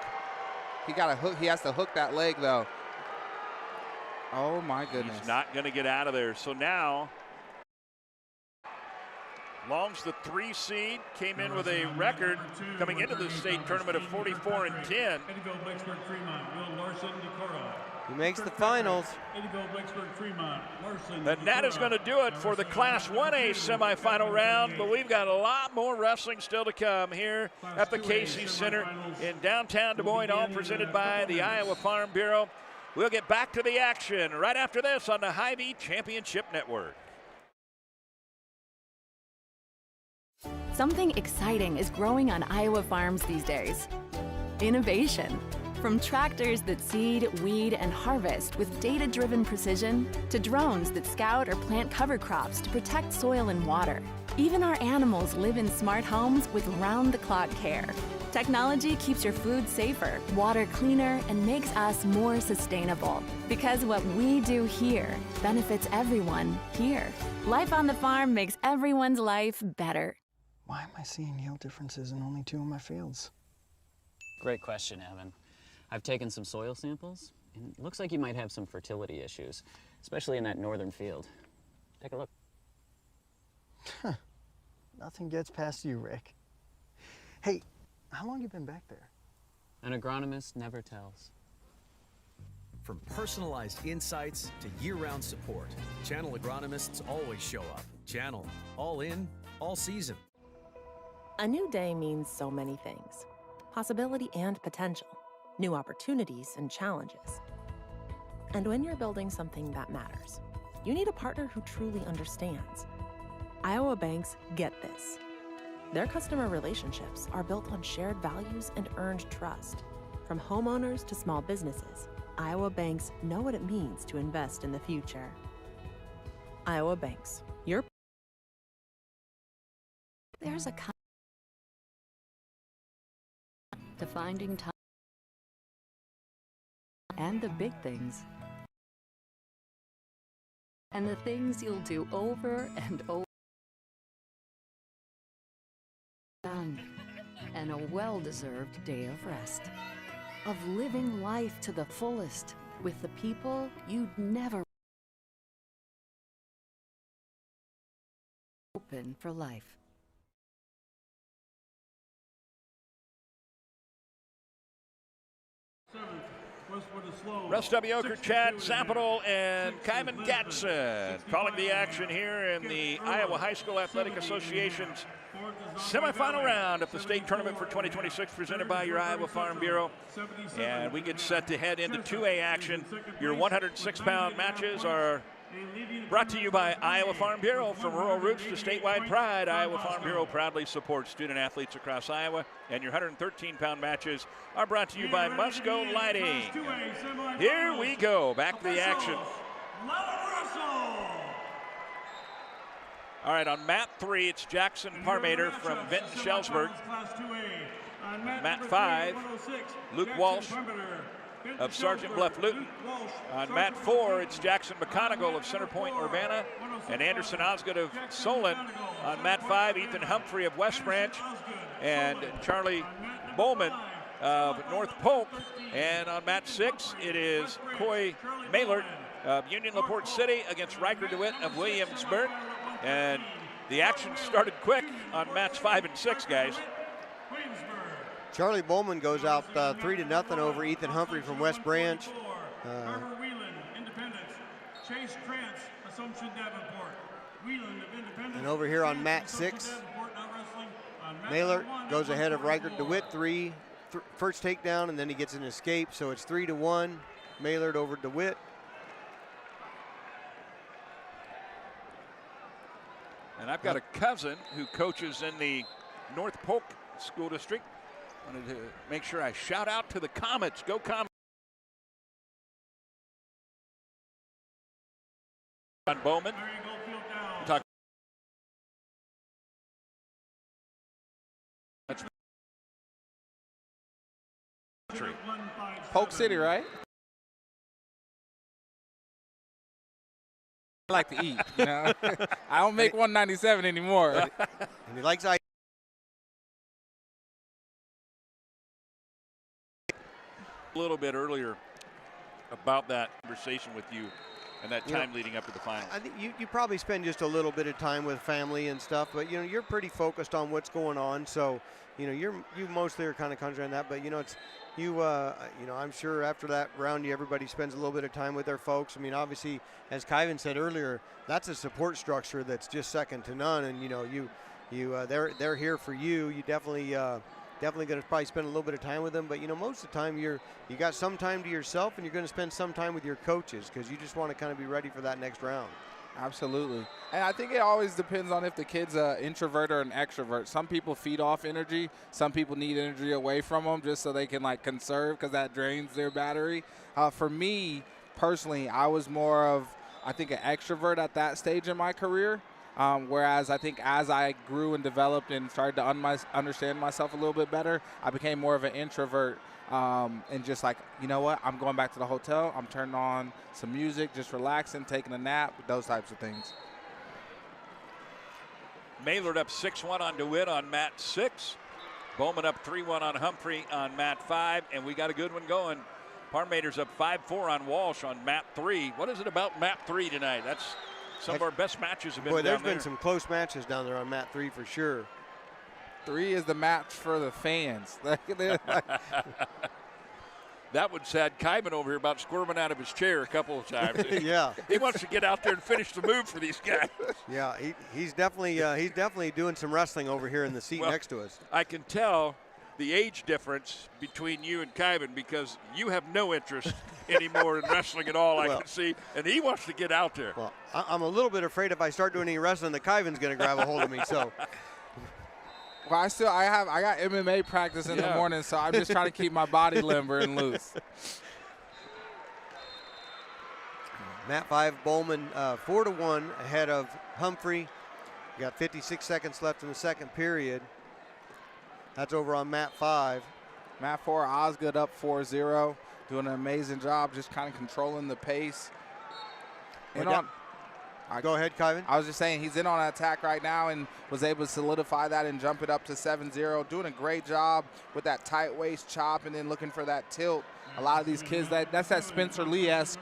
He got a hook. He has to hook that leg though. Oh my goodness. He's not gonna get out of there. So now, Long's the 3 seed, came in with a record coming into the state tournament of 44-10. He makes the finals. And that is going to do it for the Class 1A semifinal round, but we've got a lot more wrestling still to come here at the Casey Center in downtown Des Moines, all presented by the Iowa Farm Bureau. We'll get back to the action right after this on the Hy-Vee Championship Network. Something exciting is growing on Iowa farms these days. Innovation. From tractors that seed, weed, and harvest with data-driven precision, to drones that scout or plant cover crops to protect soil and water. Even our animals live in smart homes with round-the-clock care. Technology keeps your food safer, water cleaner, and makes us more sustainable. Because what we do here benefits everyone here. Life on the farm makes everyone's life better. Why am I seeing yield differences in only 2 of my fields? Great question, Evan. I've taken some soil samples, and it looks like you might have some fertility issues, especially in that northern field. Take a look. Nothing gets past you, Rick. Hey, how long you been back there? An agronomist never tells. From personalized insights to year-round support, Channel agronomists always show up. Channel, all in, all season. A new day means so many things. Possibility and potential. New opportunities and challenges. And when you're building something that matters, you need a partner who truly understands. Iowa banks get this. Their customer relationships are built on shared values and earned trust. From homeowners to small businesses, Iowa banks know what it means to invest in the future. Iowa banks, your... There's a to finding time and the big things and the things you'll do over and over. Done. And a well-deserved day of rest, of living life to the fullest with the people you'd never open for life. Russ W. Oker, Chad Zapital, and Kyman Gatson calling the action here in the Iowa High School Athletic Association's semifinal round of the state tournament for 2026, presented by your Iowa Farm Bureau. And we get set to head into 2A action. Your 106-pound matches are brought to you by Iowa Farm Bureau. From rural roots to statewide pride, Iowa Farm Bureau proudly supports student athletes across Iowa. And your 113-pound matches are brought to you by Musco Lighting. Here we go, back to the action. All right, on mat 3, it's Jackson Parmater from Vinton Shellsburg. Mat 5, Luke Walsh of Sergeant Bluff Luton. On mat 4, it's Jackson McConigal of Center Point Urbana and Anderson Osgood of Solon. On mat 5, Ethan Humphrey of West Branch and Charlie Bowman of North Polk. And on mat 6, it is Coy Maylert of Union LaPorte City against Riker DeWitt of Williamsburg. And the action started quick on mats 5 and 6, guys. Charlie Bowman goes out 3-0 over Ethan Humphrey from West Branch. And over here on mat 6, Mailer goes ahead of Riker DeWitt, first takedown, and then he gets an escape. So it's 3-1, Maylard over DeWitt. And I've got a cousin who coaches in the North Polk School District. Wanted to make sure I shout out to the Comets. Go Comets. On Bowman. Talk. That's Polk City, right? I like to eat, you know. I don't make 197 anymore. And he likes ice. A little bit earlier about that conversation with you and that time leading up to the final. I think you probably spend just a little bit of time with family and stuff, but you're pretty focused on what's going on. So you mostly are kind of concentrating on that. But it's I'm sure after that round, everybody spends a little bit of time with their folks. I mean, obviously, as Kyvan said earlier, that's a support structure that's just second to none. And they're here for you. You definitely definitely going to probably spend a little bit of time with them. But, you know, most of the time you got some time to yourself, and you're going to spend some time with your coaches because you just want to kind of be ready for that next round. Absolutely. And I think it always depends on if the kid's an introvert or an extrovert. Some people feed off energy. Some people need energy away from them just so they can, like, conserve because that drains their battery. For me, personally, I was more of, I think, an extrovert at that stage in my career. Whereas I think as I grew and developed and started to understand myself a little bit better, I became more of an introvert. And just like, you know what, I'm going back to the hotel, I'm turning on some music, just relaxing, taking a nap, those types of things. Maylard up 6-1 on DeWitt on mat 6. Bowman up 3-1 on Humphrey on mat 5. And we got a good one going. Parmater's up 5-4 on Walsh on mat 3. What is it about mat 3 tonight? That's some of our best matches have been down there. Boy, there's been some close matches down there on mat 3 for sure. 3 is the match for the fans. That one's had Kyman over here about squirming out of his chair a couple of times. Yeah. He wants to get out there and finish the move for these guys. Yeah, he's definitely doing some wrestling over here in the seat next to us. I can tell the age difference between you and Kyman because you have no interest anymore in wrestling at all, I can see, and he wants to get out there. Well, I'm a little bit afraid if I start doing any wrestling, the Kyman's going to grab a hold of me, so. Well, I got MMA practice in the morning, so I'm just trying to keep my body limber and loose. Mat 5, Bowman 4-1 ahead of Humphrey. We got 56 seconds left in the second period. That's over on mat 5. Mat 4, Osgood up 4-0, doing an amazing job just kind of controlling the pace. Go ahead, Kyvan. I was just saying he's in on an attack right now and was able to solidify that and jump it up to 7-0. Doing a great job with that tight waist chop and then looking for that tilt. A lot of these kids, that's that Spencer Lee-esque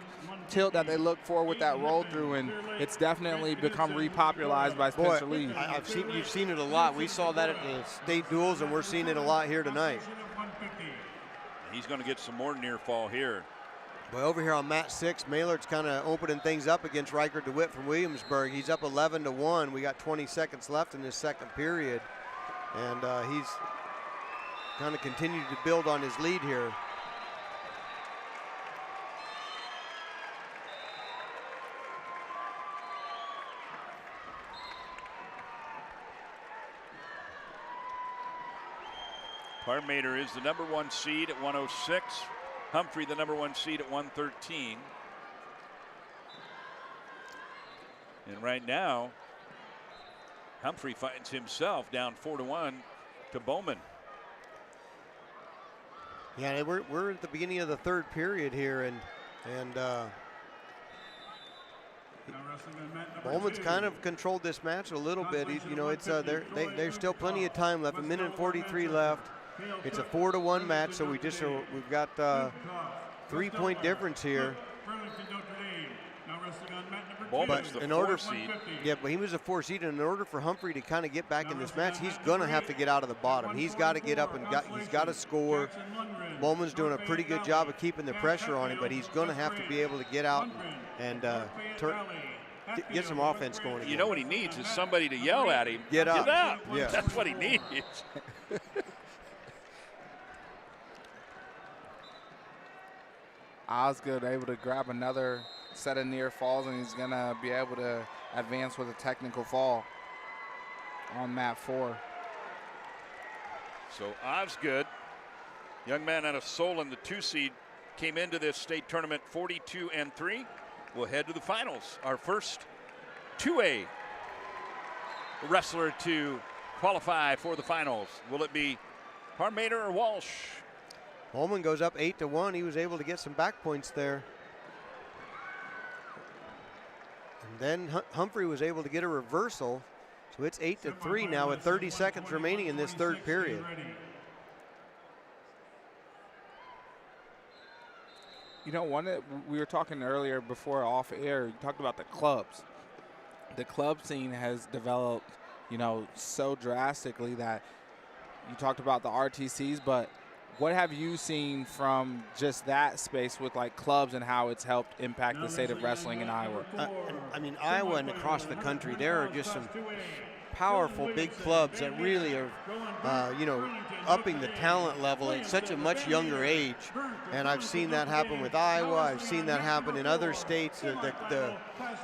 tilt that they look for with that roll through, and it's definitely become repopularized by Spencer Lee. You've seen it a lot. We saw that at the state duels, and we're seeing it a lot here tonight. He's going to get some more near fall here. Boy, over here on mat 6, Maylard's kind of opening things up against Riker DeWitt from Williamsburg. He's up 11-1. We got 20 seconds left in this second period, and he's kind of continued to build on his lead here. Parmater is the #1 seed at 106. Humphrey, the #1 seed at 113. And right now, Humphrey finds himself down 4-1 to Bowman. Yeah, we're at the beginning of the third period here, and Bowman's kind of controlled this match a little bit. There's still plenty of time left. 1 minute and 43 left. It's a 4-1 match, so we've got 3-point difference here. Bowman's the 4 seed. Yeah, but he was a 4 seed, and in order for Humphrey to kind of get back in this match, he's going to have to get out of the bottom. He's got to get up and he's got to score. Bowman's doing a pretty good job of keeping the pressure on him, but he's going to have to be able to get out and get some offense going again. You know what he needs is somebody to yell at him. Get up. Get up. Yeah. That's what he needs. Osgood able to grab another set of near falls, and he's going to be able to advance with a technical fall on mat 4. So Osgood, young man out of Solon, the 2 seed, came into this state tournament 42-3. We'll head to the finals. Our first 2A wrestler to qualify for the finals. Will it be Parmater or Walsh? Bowman goes up 8-1. He was able to get some back points there. And then Humphrey was able to get a reversal. So it's 8-3 now with 30 seconds remaining in this third period. You know, we were talking earlier before off air, you talked about the clubs. The club scene has developed, so drastically that you talked about the RTCs, but what have you seen from just that space with like clubs and how it's helped impact the state of wrestling in Iowa? Iowa and across the country, there are just some powerful big clubs that really are, upping the talent level at such a much younger age. And I've seen that happen with Iowa. I've seen that happen in other states.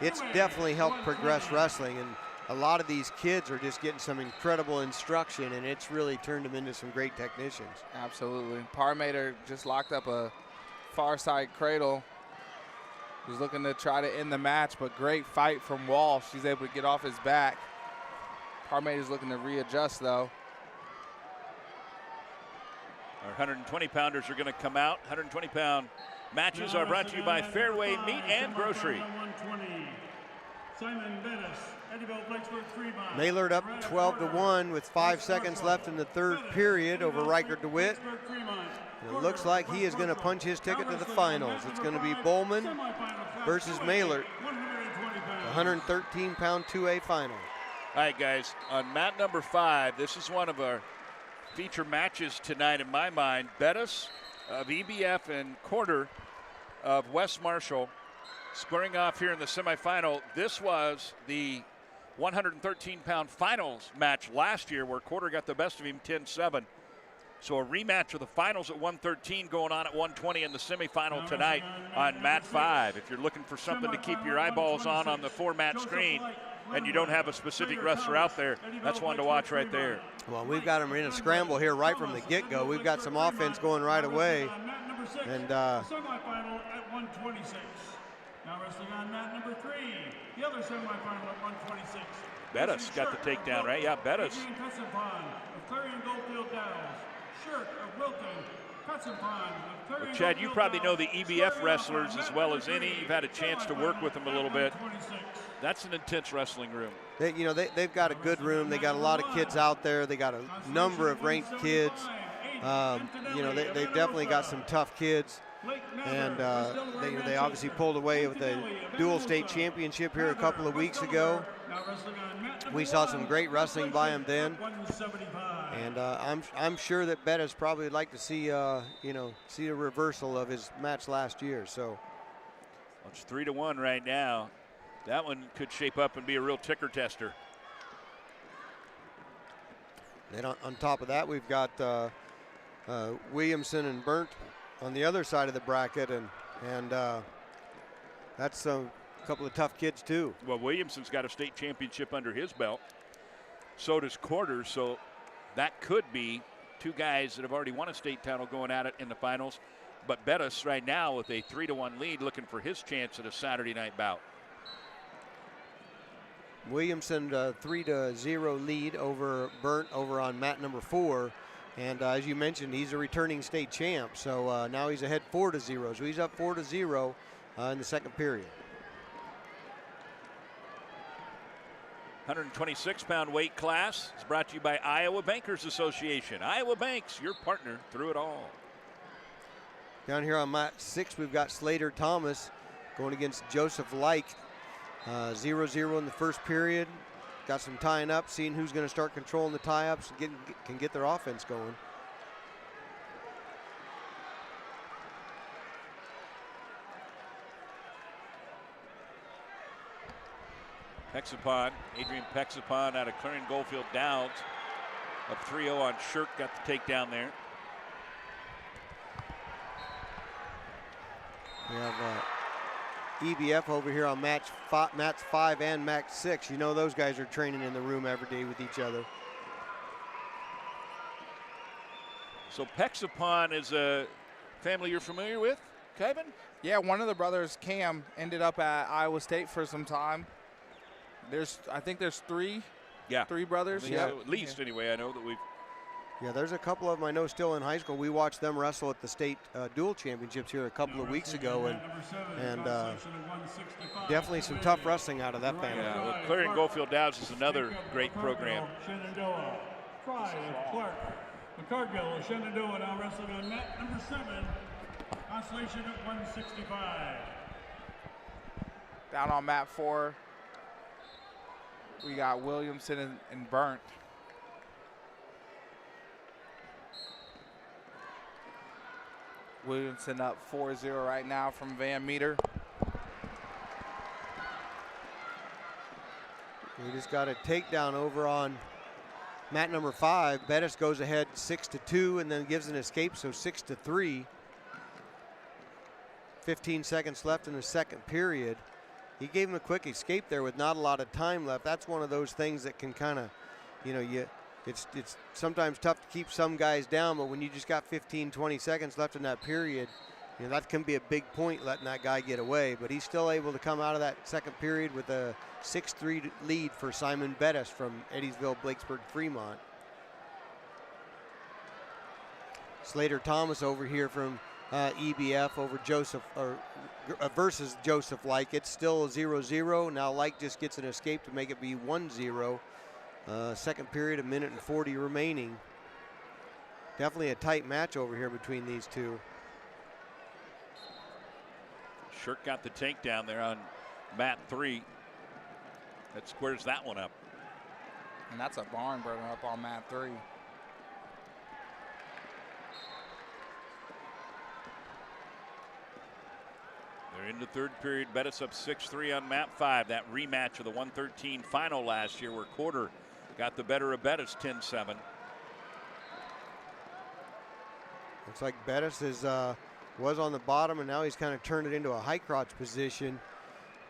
It's definitely helped progress wrestling. And a lot of these kids are just getting some incredible instruction, and it's really turned them into some great technicians. Absolutely. Parmater just locked up a far side cradle. Was looking to try to end the match, but great fight from Walsh. He's able to get off his back. Parmater's looking to readjust, though. Our 120-pounders are going to come out. 120-pound matches are brought to you by Fairway Meat and Grocery. Simon Bettis, Eddyville, Blacksburg, Fremont. Maylard up 12-1 with 5 seconds left in the third period over Riker DeWitt. And it looks like he is going to punch his ticket to the finals. It's going to be Bowman versus Maylard, the 113-pound 2A final. All right, guys, on mat number 5, this is one of our feature matches tonight in my mind. Bettis of EBF and Quarter of West Marshall squaring off here in the semifinal. This was the 113-pound finals match last year where Quarter got the best of him 10-7. So a rematch of the finals at 113 going on at 120 in the semifinal tonight on mat 5. If you're looking for something to keep your eyeballs on the 4-mat screen and you don't have a specific wrestler out there, that's one to watch right there. Well, we've got them in a scramble here right from the get-go. We've got some offense going right away. And semifinal at 126. Now wrestling on mat number 3, the other semifinal at 126. Bettis got the takedown, right? Yeah, Bettis. Well, Chad, you probably know the EBF wrestlers as well as any. You've had a chance to work with them a little bit. That's an intense wrestling room. They've got a good room. They got a lot of kids out there. They got a number of ranked kids. They've definitely got some tough kids. And they obviously pulled away with a dual state championship here a couple of weeks ago. We saw some great wrestling by him then. And I'm sure that Bettis probably would like to see see a reversal of his match last year. So it's 3-1 right now. That one could shape up and be a real ticker tester. Then on top of that, we've got Williamson and Burnt on the other side of the bracket, and that's a couple of tough kids too. Well, Williamson's got a state championship under his belt. So does Quarters. So that could be two guys that have already won a state title going at it in the finals. But Bettis right now with a 3-1 lead, looking for his chance at a Saturday night bout. Williamson 3-0 lead over Burnt over on mat number 4. And as you mentioned, he's a returning state champ. So now he's ahead 4-0. So he's up 4-0 in the second period. 126-pound weight class is brought to you by Iowa Bankers Association. Iowa Banks, your partner through it all. Down here on mat 6, we've got Slater Thomas going against Joseph Like. 0-0 in the first period. Got some tying up, seeing who's going to start controlling the tie-ups and can get their offense going. Pexipon, Adrian Pexipon out of Clarion Goldfield Downs. Up 3-0 on Shirk, got the takedown there. We have EBF over here on mats 5 and mat 6. You know those guys are training in the room every day with each other. So Pexipon is a family you're familiar with, Kevin? Yeah, one of the brothers, Cam, ended up at Iowa State for some time. I think there's three brothers. Yeah, so, at least anyway. I know that we've. Yeah, there's a couple of them I know still in high school. We watched them wrestle at the state dual championships here a couple of weeks ago, and definitely some tough wrestling out of that family. Yeah, well, Clarion Goldfield Downs is another great program. Shenandoah. Fry of Clark. McCargill of Shenandoah now wrestling on mat number 7. Oscillation at 165. Down on mat 4, we got Williamson and Burnt. Williamson up 4-0 right now from Van Meter. He just got a takedown over on mat number 5. Bettis goes ahead 6-2 and then gives an escape, so 6-3. 15 seconds left in the second period. He gave him a quick escape there with not a lot of time left. That's one of those things that can kind of, it's sometimes tough to keep some guys down, but when you just got 15, 20 seconds left in that period, that can be a big point letting that guy get away. But he's still able to come out of that second period with a 6-3 lead for Simon Bettis from Eddiesville, Blakesburg, Fremont. Slater Thomas over here from EBF over Joseph, versus Joseph Like. It's still 0-0. Now Like just gets an escape to make it be 1-0. Second period, 1:40 remaining. Definitely a tight match over here between these two. Shirk got the takedown there on mat 3. That squares that one up. And that's a barn burner up on mat 3. They're in the third period. Bettis up 6-3 on mat 5. That rematch of the 113 final last year where Quarter got the better of Bettis 10-7. Looks like Bettis was on the bottom, and now he's kind of turned it into a high crotch position.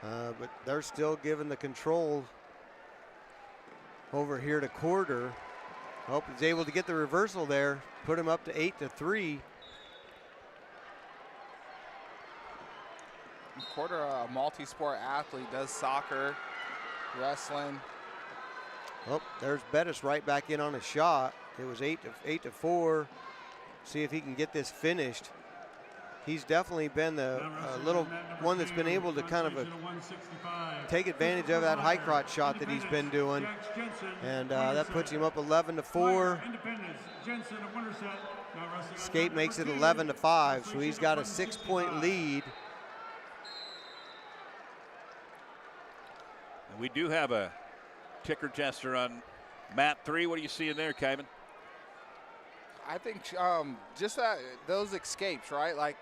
But they're still giving the control over here to Quarter. Hope he's able to get the reversal there, put him up to 8-3. Quarter, a multi-sport athlete, does soccer, wrestling. Oh, there's Bettis right back in on a shot. It was 8-4. See if he can get this finished. He's definitely been the little one that's been able to kind of take advantage of that high crotch shot that he's been doing. And that puts him up 11-4. Escape makes it 11-5, so he's got a 6-point lead. And we do have a ticker tester on mat 3. What are you seeing there, Kyman? I think just those escapes, right? Like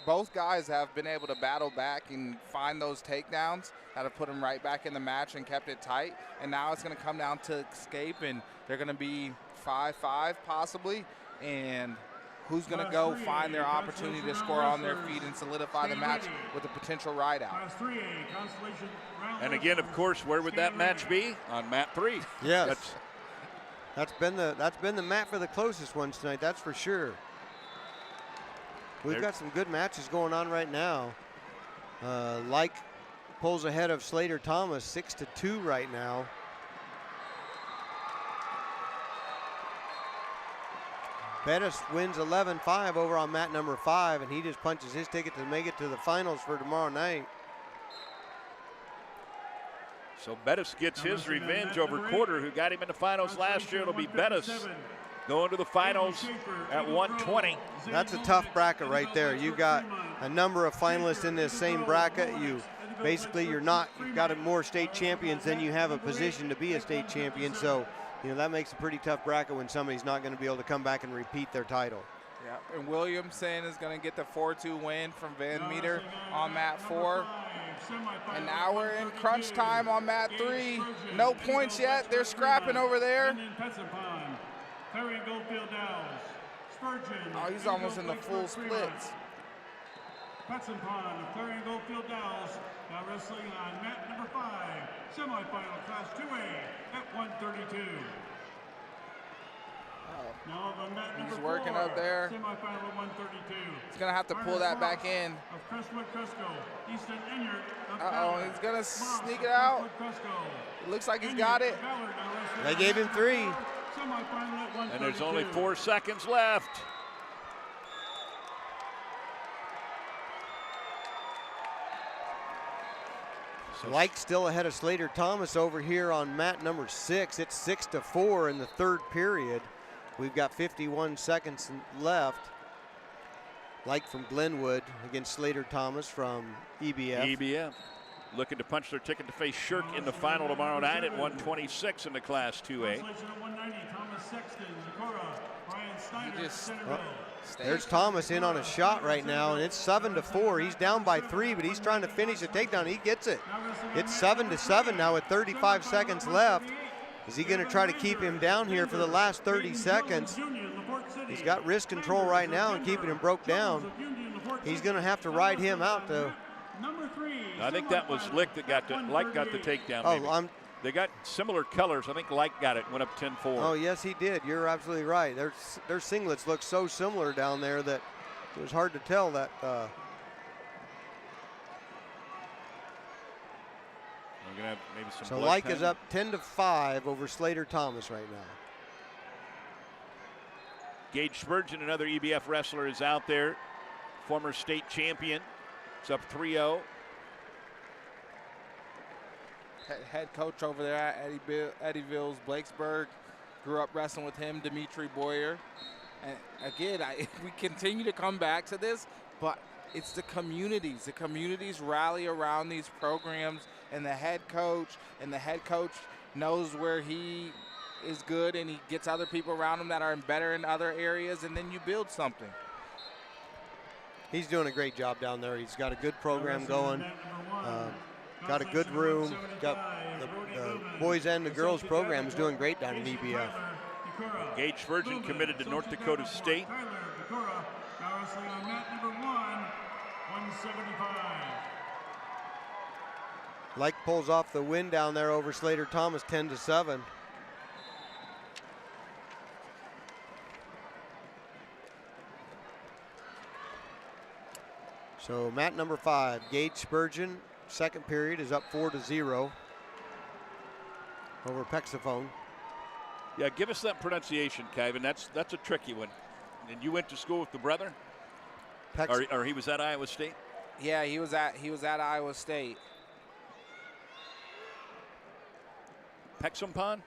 both guys have been able to battle back and find those takedowns that have put them right back in the match and kept it tight. And now it's going to come down to escape, and they're going to be 5-5 possibly. And who's going to go find their opportunity to score on their feet and solidify the match with a potential ride out. And again, of course, where would that match be? On mat 3. Yes. That's been the mat for the closest ones tonight, that's for sure. We've got some good matches going on right now. Like pulls ahead of Slater Thomas 6-2 right now. Bettis wins 11-5 over on mat number 5, and he just punches his ticket to make it to the finals for tomorrow night. So Bettis gets his revenge over Quarter, who got him in the finals last year. It'll be Bettis going to the finals at 120. That's a tough bracket right there. You've got a number of finalists in this same bracket. You've got more state champions than you have a position to be a state champion. So, that makes a pretty tough bracket when somebody's not going to be able to come back and repeat their title. Yeah, and Williamson is going to get the 4-2 win from Van Meter on mat 4. And now we're in crunch time on mat 3. No points yet. They're scrapping over there. Oh, he's almost in the full splits. Petzenpon of Clarion Goldfield Dow's now wrestling on mat number 5, semifinal class 2A at 132. Now the mat number 4, working up there. Semifinal at 132. He's gonna have to pull that back in. Of Crestwood Cresco, Easton Enyart of Uh-oh, he's gonna sneak it out. It looks like he's got it. They gave him 3. And there's only 4 seconds left. Like still ahead of Slater Thomas over here on mat number 6. It's 6-4 in the third period. We've got 51 seconds left. Like from Glenwood against Slater Thomas from EBF. EBF. looking to punch their ticket to face Shirk in the final tomorrow night at 126 in the Class 2A. There's Thomas in on a shot right now, and it's 7-4. He's down by 3, but he's trying to finish the takedown. He gets it. It's 7-7 now with 35 seconds left. Is he going to try to keep him down here for the last 30 seconds? He's got wrist control right now and keeping him broke down. He's going to have to ride him out, though. I think that was Lick that got the takedown. Oh, they got similar colors. I think Light got it, went up 10-4. Oh, yes, he did. You're absolutely right. Their singlets look so similar down there that it was hard to tell that. We're gonna have maybe some. So Light is up 10-5 over Slater Thomas right now. Gage Spurgeon, another EBF wrestler, is out there. Former state champion. It's up 3-0. Head coach over there at Eddyville's Blakesburg. Grew up wrestling with him, Dimitri Boyer. And again, we continue to come back to this, but it's the communities. The communities rally around these programs, and the head coach knows where he is good, and he gets other people around him that are better in other areas, and then you build something. He's doing a great job down there. He's got a good program going. Got a good room. Got the boys and the girls program is doing great down in EBF. Gage Spurgeon committed to North Dakota State. Like pulls off the win down there over Slater Thomas, 10-7. So mat number 5, Gage Spurgeon, second period is up 4-0 over Pexaphone. Yeah, give us that pronunciation, Kevin. That's a tricky one. And you went to school with the brother? Or he was at Iowa State? Yeah, he was at Iowa State. Pexaphone?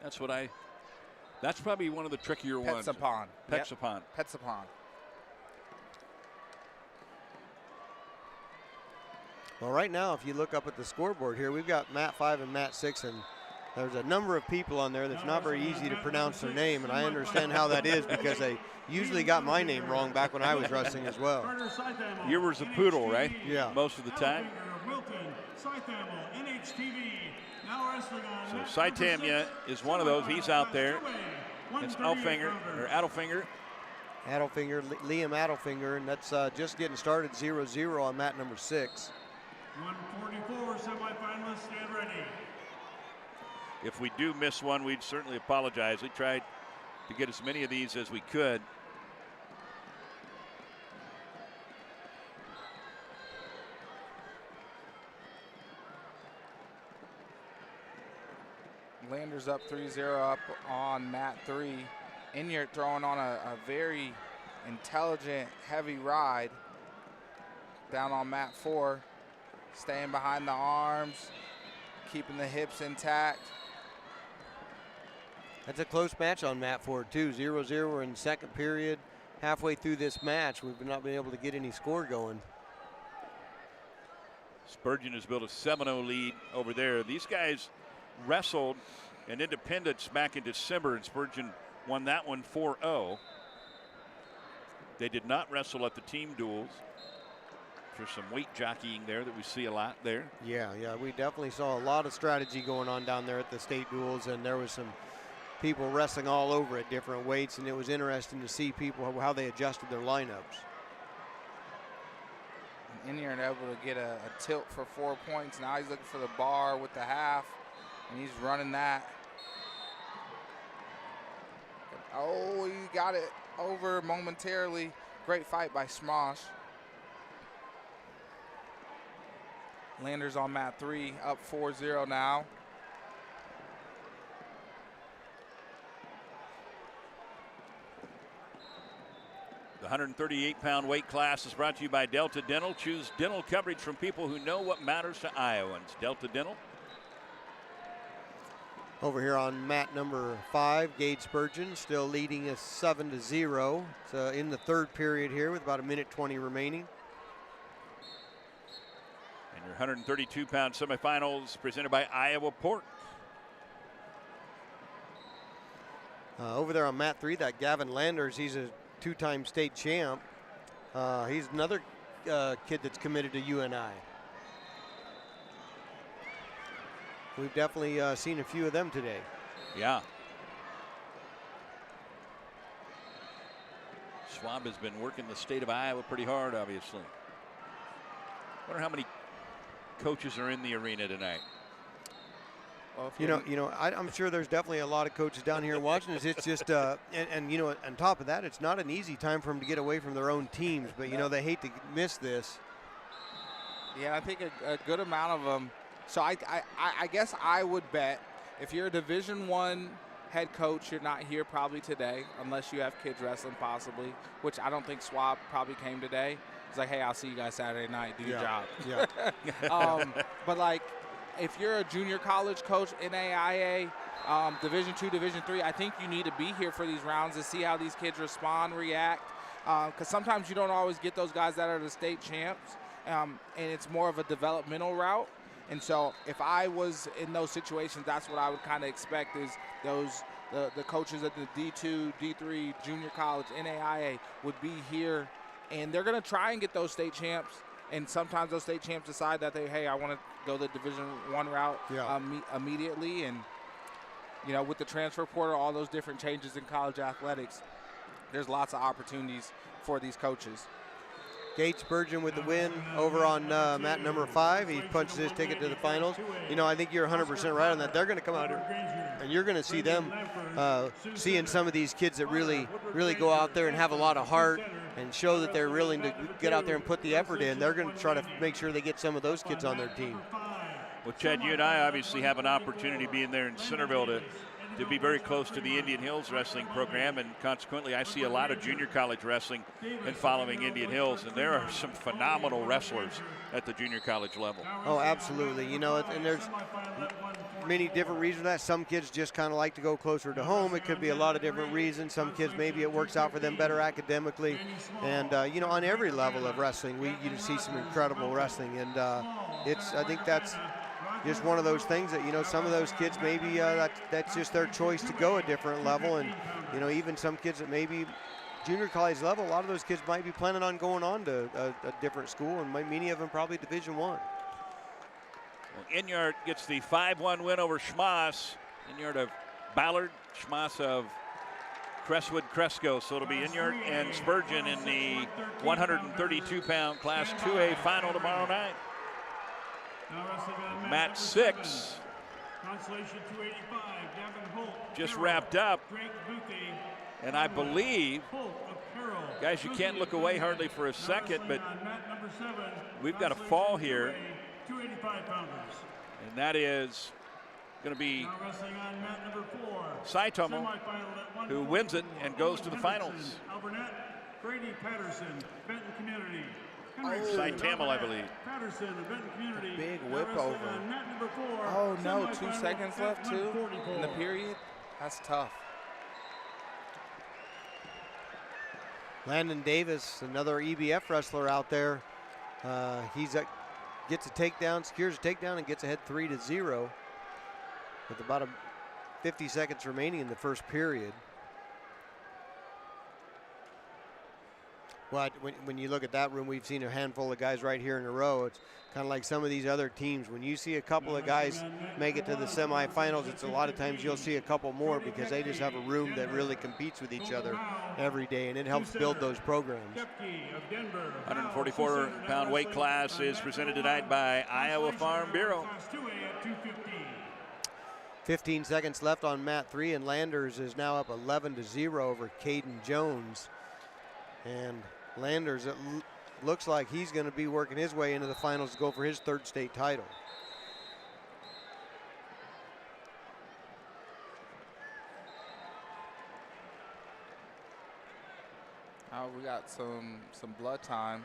That's probably one of the trickier ones. Pexaphone. Pexaphone. Yep. Pexaphone. Well, right now, if you look up at the scoreboard here, we've got mat 5 and mat 6, and there's a number of people on there that's not very easy to pronounce their name, and I understand how that is because they usually got my name wrong back when I was wrestling as well. You were a poodle, right? Yeah. Most of the time. So Saitamia is one of those. He's out there. It's Adelfinger. Liam Adelfinger, and that's just getting started 0-0 on mat number 6. 144 semifinalists, stand ready. If we do miss one, we'd certainly apologize. We tried to get as many of these as we could. Landers up 3-0 up on mat 3. Inyart throwing on a very intelligent, heavy ride down on mat 4. Staying behind the arms, keeping the hips intact. That's a close match on mat 4 too. 0-0 in second period. Halfway through this match, we've not been able to get any score going. Spurgeon has built a 7-0 lead over there. These guys wrestled in Independence back in December, and Spurgeon won that one 4-0. They did not wrestle at the team duels. There's some weight jockeying there that we see a lot there. Yeah, we definitely saw a lot of strategy going on down there at the state duels, and there was some people wrestling all over at different weights, and it was interesting to see people how they adjusted their lineups. And Inyart able to get a tilt for 4 points. Now he's looking for the bar with the half, and he's running that. Oh, he got it over momentarily. Great fight by Smosh. Landers on mat 3, up 4-0 now. The 138-pound weight class is brought to you by Delta Dental. Choose dental coverage from people who know what matters to Iowans. Delta Dental. Over here on mat number 5, Gage Spurgeon still leading us 7-0. It's in the third period here with about 1:20 remaining. Your 132-pound semifinals presented by Iowa Pork. Over there on mat 3, that Gavin Landers, he's a 2-time state champ. He's another kid that's committed to UNI. We've definitely seen a few of them today. Yeah. Schwab has been working the state of Iowa pretty hard, obviously. Wonder how many coaches are in the arena tonight. I'm sure there's definitely a lot of coaches down here watching this. It's just, and on top of that, it's not an easy time for them to get away from their own teams. But they hate to miss this. Yeah, I think a good amount of them. So I guess I would bet if you're a Division I head coach, you're not here probably today, unless you have kids wrestling possibly, which I don't think Schwab probably came today. It's like, hey, I'll see you guys Saturday night. Do your job. Yeah. But like, if you're a junior college coach, NAIA, Division II, Division III, I think you need to be here for these rounds to see how these kids respond, react, because sometimes you don't always get those guys that are the state champs, and it's more of a developmental route. And so if I was in those situations, that's what I would kind of expect is the coaches at the D2, D3, junior college, NAIA would be here, and they're going to try and get those state champs. And sometimes those state champs decide that hey, I want to go the Division I route immediately. And, with the transfer portal, all those different changes in college athletics, there's lots of opportunities for these coaches. Gage Spurgeon with the win over on mat number 5. He punches his ticket to the finals. I think you're 100% right on that. They're going to come out here, and you're going to see them seeing some of these kids that really go out there and have a lot of heart and show that they're willing to get out there and put the effort in. They're going to try to make sure they get some of those kids on their team. Well, Chad, you and I obviously have an opportunity being there in Centerville to be very close to the Indian Hills wrestling program, and consequently I see a lot of junior college wrestling and following Indian Hills, and there are some phenomenal wrestlers at the junior college level. Oh, absolutely. And there's many different reasons for that. Some kids just kind of like to go closer to home. It could be a lot of different reasons. Some kids, maybe it works out for them better academically. And, on every level of wrestling, you see some incredible wrestling. And I think that's just one of those things that, some of those kids maybe that's just their choice to go a different level. And, even some kids that maybe junior college level, a lot of those kids might be planning on going on to a different school, and many of them probably Division I. Well, Inyard gets the 5-1 win over Schmass. Inyard of Ballard, Schmass of Crestwood Cresco. So it'll be Inyard and Spurgeon in the 132-pound Class 2A final tomorrow night. Mat 6 just wrapped up, and I believe, guys, you can't look away hardly for a second, but we've got a fall here, and that is going to be Saitomo, who wins it and goes to the finals. Saitamo, I believe. Big whip over. Oh no, 2 seconds left too in the period. That's tough. Landon Davis, another EBF wrestler out there. Gets a takedown, secures a takedown, and gets ahead 3-0 with about 50 seconds remaining in the first period. But when you look at that room, we've seen a handful of guys right here in a row. It's kind of like some of these other teams. When you see a couple of guys make it to the semifinals, it's a lot of times you'll see a couple more because they just have a room that really competes with each other every day, and it helps build those programs. 144-pound weight class is presented tonight by Iowa Farm Bureau. 15 seconds left on mat 3, and Landers is now up 11-0 over Caden Jones. And Landers, it looks like he's going to be working his way into the finals to go for his 3rd state title. Oh, we got some blood time.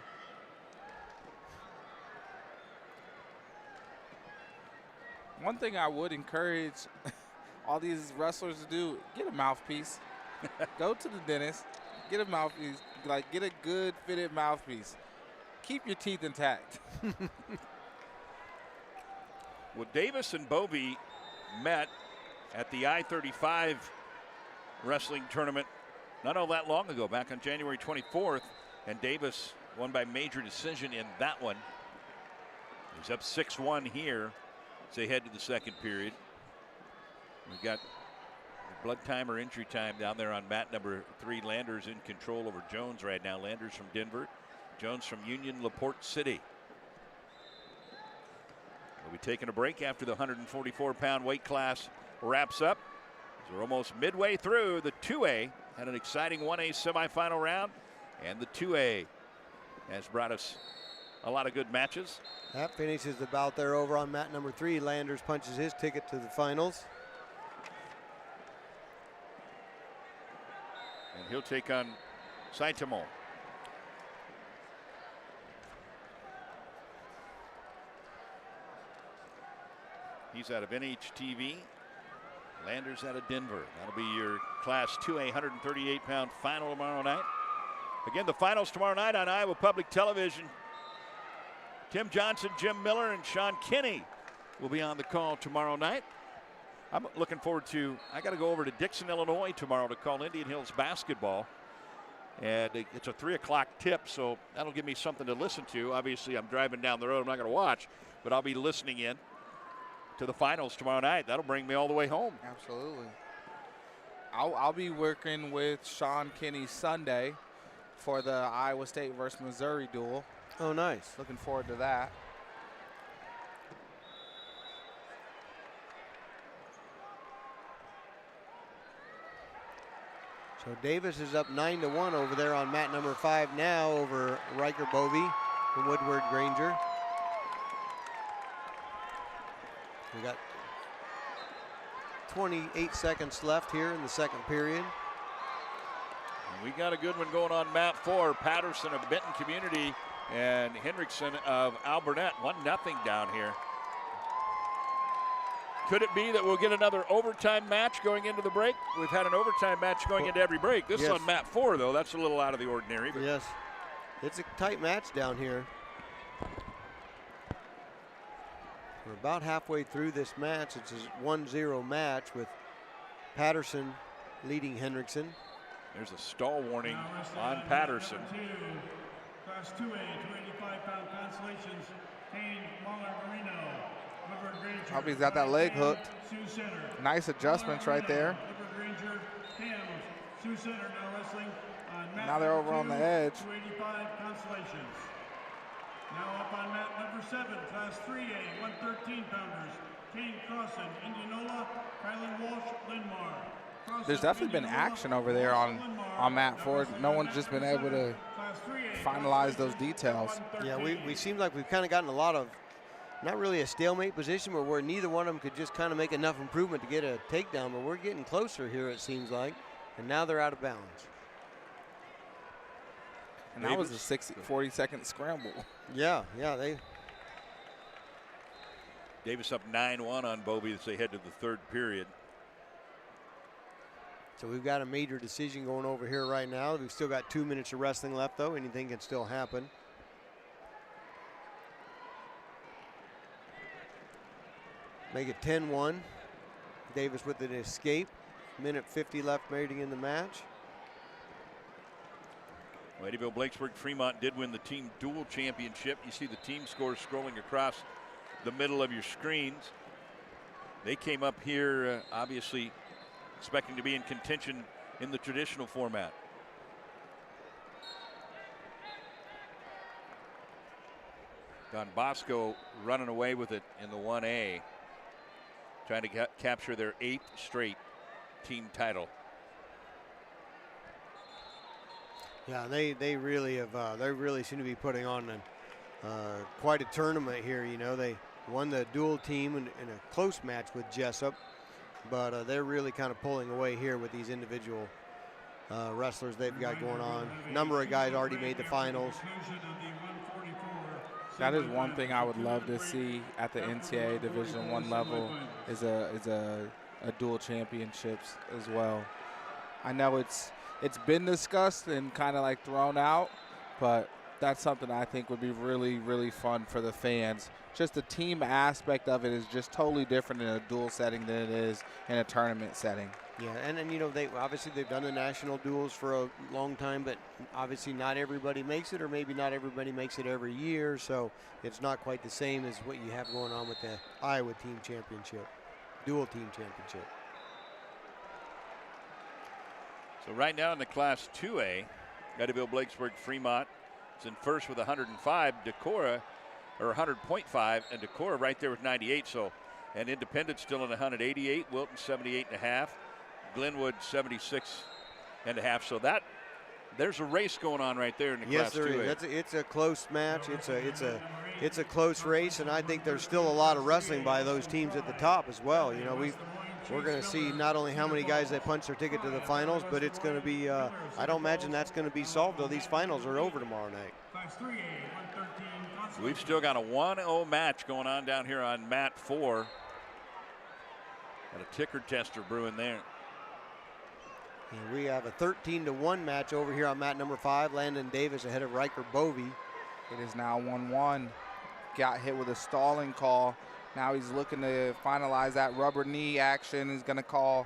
One thing I would encourage all these wrestlers to do, get a mouthpiece. Go to the dentist, get a mouthpiece, get a good fitted mouthpiece. Keep your teeth intact. Well, Davis and Bovey met at the I-35 wrestling tournament not all that long ago, back on January 24th, and Davis won by major decision in that one. He's up 6-1 here as they head to the second period. We've got blood time or injury time down there on mat number 3. Landers in control over Jones right now. Landers from Denver, Jones from Union LaPorte City. We'll be taking a break after the 144-pound weight class wraps up. So we're almost midway through the 2A. Had an exciting 1A semifinal round, and the 2A has brought us a lot of good matches. That finishes the bout there over on mat number 3. Landers punches his ticket to the finals. And he'll take on Saitamo. He's out of NHTV. Landers out of Denver. That'll be your Class 2A 138-pound final tomorrow night. Again, the finals tomorrow night on Iowa Public Television. Tim Johnson, Jim Miller, and Sean Kinney will be on the call tomorrow night. I'm looking forward to, I got to go over to Dixon, Illinois tomorrow to call Indian Hills basketball. And it's a 3 o'clock tip, so that'll give me something to listen to. Obviously, I'm driving down the road. I'm not going to watch, but I'll be listening in to the finals tomorrow night. That'll bring me all the way home. Absolutely. I'll be working with Sean Kinney Sunday for the Iowa State versus Missouri duel. Oh, nice. Looking forward to that. So Davis is up 9-1 over there on mat number 5 now over Riker Bovey from Woodward Granger. We got 28 seconds left here in the second period. And we got a good one going on mat 4. Patterson of Benton Community and Hendrickson of Alburnett. 1-0 down here. Could it be that we'll get another overtime match going into the break? We've had an overtime match going into every break. This is on mat 4, though. That's a little out of the ordinary. But yes, it's a tight match down here. We're about halfway through this match. It's a 1-0 match with Patterson leading Hendrickson. There's a stall warning on Patterson. Class 2A, 285-pound consolations, Kane Marino. Probably got that leg hooked. Nice adjustments right there. Now they're over on the edge. 285 consolations. Now up on mat number 7, Class 3A, 113-pounders, Kane Crossan, Indianola, Kylan Walsh, Linmar. There's definitely been action over there on mat 4. No one's just been able to finalize those details. Yeah, we seem like we've kind of gotten a lot of, not really a stalemate position, but where neither one of them could just kind of make enough improvement to get a takedown, but we're getting closer here, it seems like. And now they're out of bounds. And that was a 40-second scramble. Yeah. Davis up 9-1 on Bovey as they head to the third period. So we've got a major decision going over here right now. We've still got 2 minutes of wrestling left, though. Anything can still happen. Make it 10-1. Davis with an escape. Minute 50 left remaining in the match. Well, Eddyville Blakesburg Fremont did win the team dual championship. You see the team scores scrolling across the middle of your screens. They came up here obviously expecting to be in contention in the traditional format. Don Bosco running away with it in the 1A, trying to capture their 8th straight team title. Yeah, they really have. They really seem to be putting on quite a tournament here. You know, they won the dual team in a close match with Jessup, but they're really kind of pulling away here with these individual wrestlers they've got going on. A number of guys already made the finals. That is one thing I would love to see at the NCAA Division I level is a dual championships as well. I know it's been discussed and kind of like thrown out, but that's something I think would be really, really fun for the fans just the team aspect of it is just totally different in a dual setting than it is in a tournament setting. Yeah, and then, you know, they've done the national duels for a long time, but obviously not everybody makes it, or maybe not everybody makes it every year, so it's not quite the same as what you have going on with the Iowa team championship, dual team championship. So right now in the Class 2A, Eddyville, Blakesburg, Fremont is in first with 105, Decorah, or 100.5, and Decorah right there with 98. So, and Independence still in 188, Wilton 78.5, Glenwood 76.5. So there's a race going on right there in the Class 2A. Yes, there is. It's a close match. It's a close race, and I think there's still a lot of wrestling by those teams at the top as well. You know, we're going to see not only how many guys that punch their ticket to the finals, but it's going to be, I don't imagine that's going to be solved till these finals are over tomorrow night. We've still got a 1-0 match going on down here on mat 4. And a ticker tester brewing there. And we have a 13-1 match over here on mat number 5. Landon Davis ahead of Riker Bovey. It is now 1-1. Got hit with a stalling call. Now he's looking to finalize that rubber knee action. He's going to call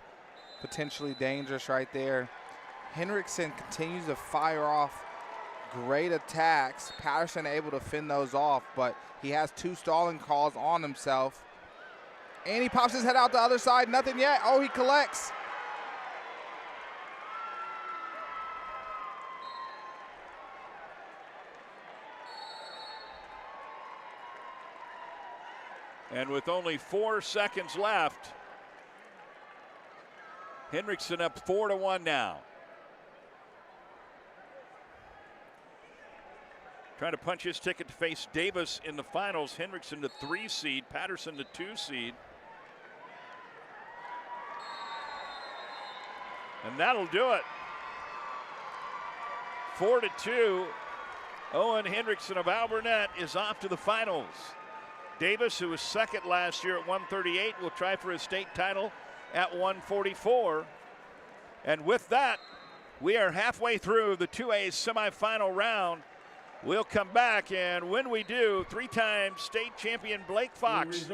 potentially dangerous right there. Henriksen continues to fire off great attacks. Patterson able to fend those off, but he has 2 stalling calls on himself. And he pops his head out the other side. Nothing yet. Oh, he collects. And with only 4 seconds left, Henriksen up 4-1 now. Trying to punch his ticket to face Davis in the finals. Henriksen the 3 seed, Patterson the 2 seed. And that'll do it. 4-2. Owen Henriksen of Alburnett is off to the finals. Davis, who was second last year at 138, will try for his state title at 144. And with that, we are halfway through the 2A semifinal round. We'll come back, and when we do, 3-time state champion Blake Fox,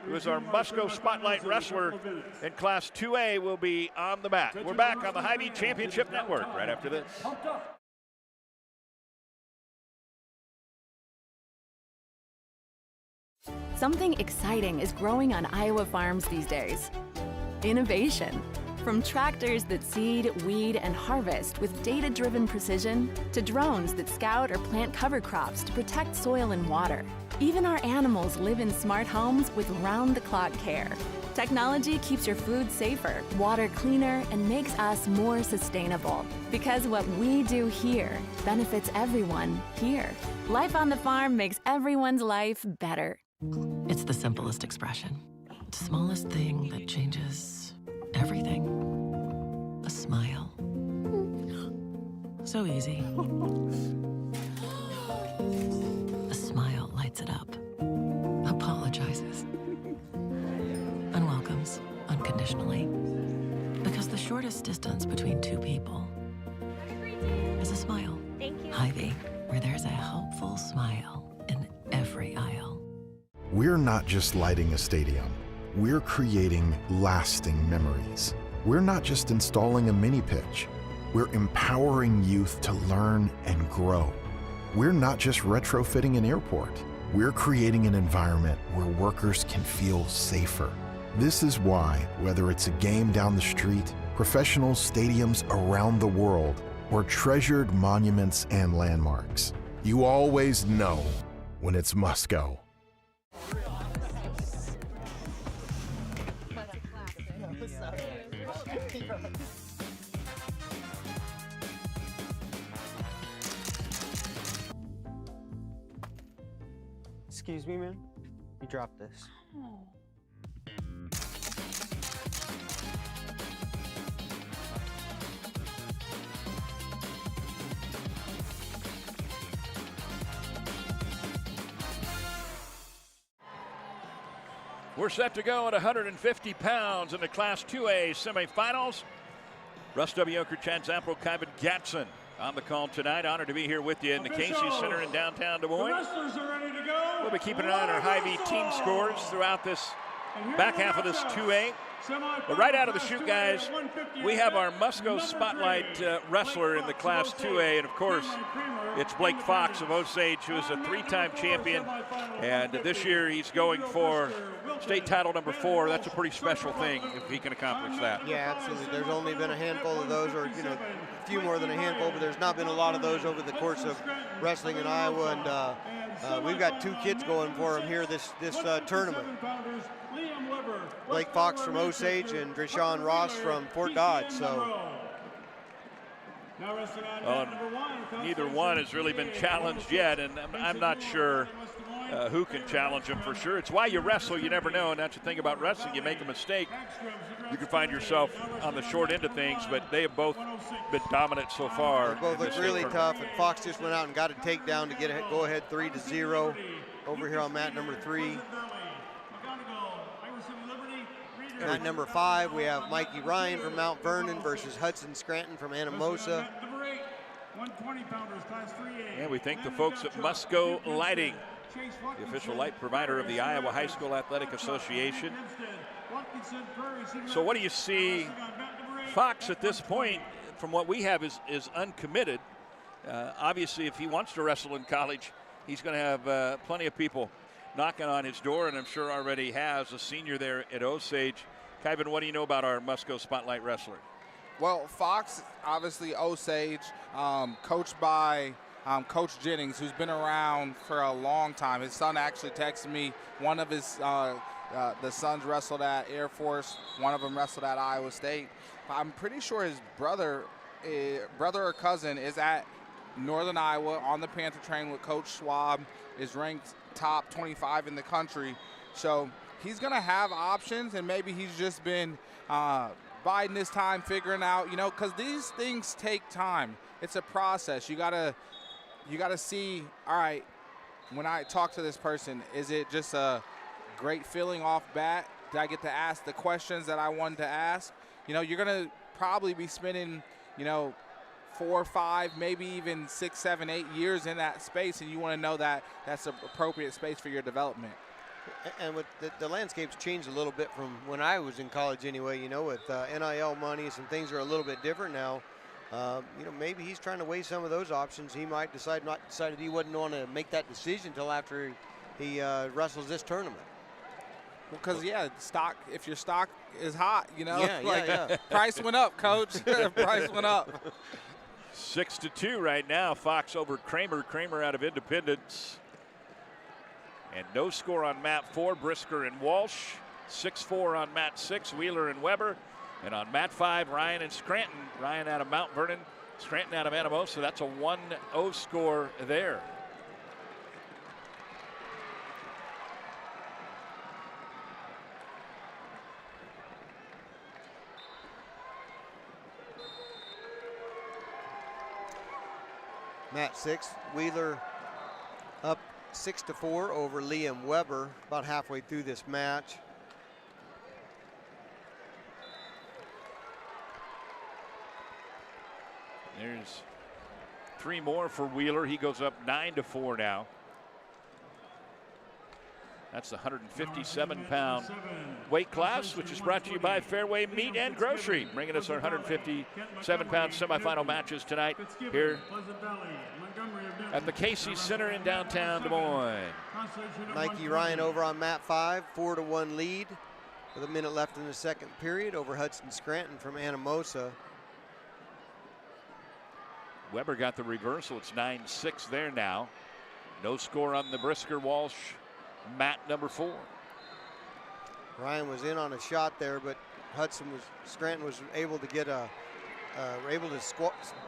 who is our Musco Spotlight wrestler in Class 2A, will be on the mat. We're back on the Hy-Vee Championship Network right after this. Something exciting is growing on Iowa farms these days. Innovation. From tractors that seed, weed, and harvest with data-driven precision, to drones that scout or plant cover crops to protect soil and water. Even our animals live in smart homes with round-the-clock care. Technology keeps your food safer, water cleaner, and makes us more sustainable. Because what we do here benefits everyone here. Life on the farm makes everyone's life better. It's the simplest expression. The smallest thing that changes everything. A smile. So easy. A smile lights it up. Apologizes. And welcomes unconditionally. Because the shortest distance between 2 people is a smile. Thank you. Hy-Vee, where there's a helpful smile in every aisle. We're not just lighting a stadium. We're creating lasting memories. We're not just installing a mini pitch. We're empowering youth to learn and grow. We're not just retrofitting an airport. We're creating an environment where workers can feel safer. This is why, whether it's a game down the street, professional stadiums around the world, or treasured monuments and landmarks, you always know when it's Musco. Excuse me, man. You dropped this. We're set to go at 150 pounds in the Class 2A semifinals. Russ W. Oker, Chad Zampro, Kyvan Gatson On the call tonight, honored to be here with you in the Casey Center in downtown Des The Moines. wrestlers are ready to go. We'll be keeping an eye on our Hy-Vee team scores throughout this back half of this 2A. But right out of the chute, guys, we have our Musco Spotlight wrestler in the Class 2A, and of course, it's Blake Fox of Osage, who is a 3-time champion, and this year he's going for state title number 4. That's a pretty special thing if he can accomplish that. Yeah, absolutely. There's only been a handful of those, or a few more than a handful, but there's not been a lot of those over the course of wrestling in Iowa, and we've got 2 kids going for him here this tournament. Blake Fox from Osage and Dreshawn Ross from Fort Dodge. So neither one has really been challenged yet, and I'm not sure who can challenge him for sure. It's why you wrestle. You never know, and that's the thing about wrestling. You make a mistake, you can find yourself on the short end of things, but they have both been dominant so far. They both look really tough, and Fox just went out and got a takedown to get a go-ahead 3-0 over here on mat number 3. Mat number 5, we have Mikey Ryan from Mount Vernon versus Hudson Scranton from Anamosa. And we thank the folks at Musco Lighting, the official light provider of the Iowa High School Athletic Association. So what do you see? Fox at this point, from what we have, is uncommitted. Obviously, if he wants to wrestle in college, he's going to have plenty of people knocking on his door, and I'm sure already has, a senior there at Osage. Kyvan, what do you know about our Musco Spotlight wrestler? Well, Fox, obviously Osage, coached by Coach Jennings, who's been around for a long time. His son actually texted me. One of his the sons wrestled at Air Force. One of them wrestled at Iowa State. I'm pretty sure his brother or cousin is at Northern Iowa on the Panther train with Coach Schwab, is ranked top 25 in the country. So he's going to have options, and maybe he's just been biding his time, figuring out, because these things take time. It's a process. You gotta see, all right, when I talk to this person, is it just a great feeling off bat? Did I get to ask the questions that I wanted to ask? You're going to probably be spending, 4 or 5, maybe even 6, 7, 8 years in that space, and you want to know that that's an appropriate space for your development. And with the landscape's changed a little bit from when I was in college anyway, with NIL monies and things are a little bit different now. Maybe he's trying to weigh some of those options. He might decided he wouldn't want to make that decision until after he wrestles this tournament. Well, because, if your stock is hot, Yeah. Price went up, Coach. Price went up. 6-2 right now. Fox over Kramer. Kramer out of Independence. And no score on mat 4, Brisker and Walsh. 6-4 on mat 6, Wheeler and Weber. And on mat 5, Ryan and Scranton. Ryan out of Mount Vernon, Scranton out of Anamosa. That's a 1-0 score there. Mat 6, Wheeler up 6-4 over Liam Weber about halfway through this match. There's 3 more for Wheeler. He goes up 9-4 now. That's the 157-pound weight class, which is brought to you by Fairway Meat and Grocery, bringing us our 157-pound semifinal matches tonight here at the Casey Center in downtown Des Moines. Mikey Ryan over on mat 5, 4-1 lead with a minute left in the second period over Hudson Scranton from Anamosa. Weber got the reversal. It's 9-6 there now. No score on the Brisker Walsh mat number 4. Ryan was in on a shot there, but Scranton was able to get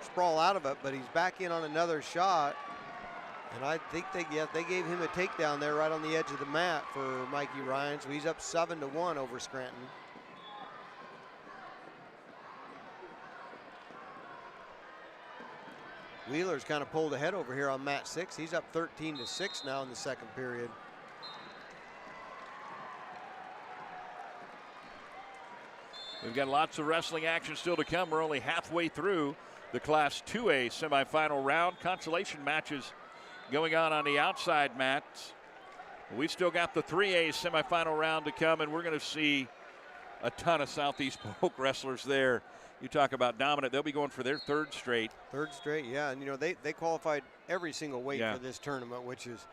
sprawl out of it, but he's back in on another shot. And I think they gave him a takedown there right on the edge of the mat for Mikey Ryan. So he's up 7-1 over Scranton. Wheeler's kind of pulled ahead over here on mat 6. He's up 13-6 now in the second period. We've got lots of wrestling action still to come. We're only halfway through the Class 2A semifinal round. Consolation matches going on the outside mats. We've still got the 3A semifinal round to come, and we're going to see a ton of Southeast Polk wrestlers there. You talk about dominant. They'll be going for their third straight. Third straight, yeah. And, you know, they qualified every single weight Yeah. for this tournament, which is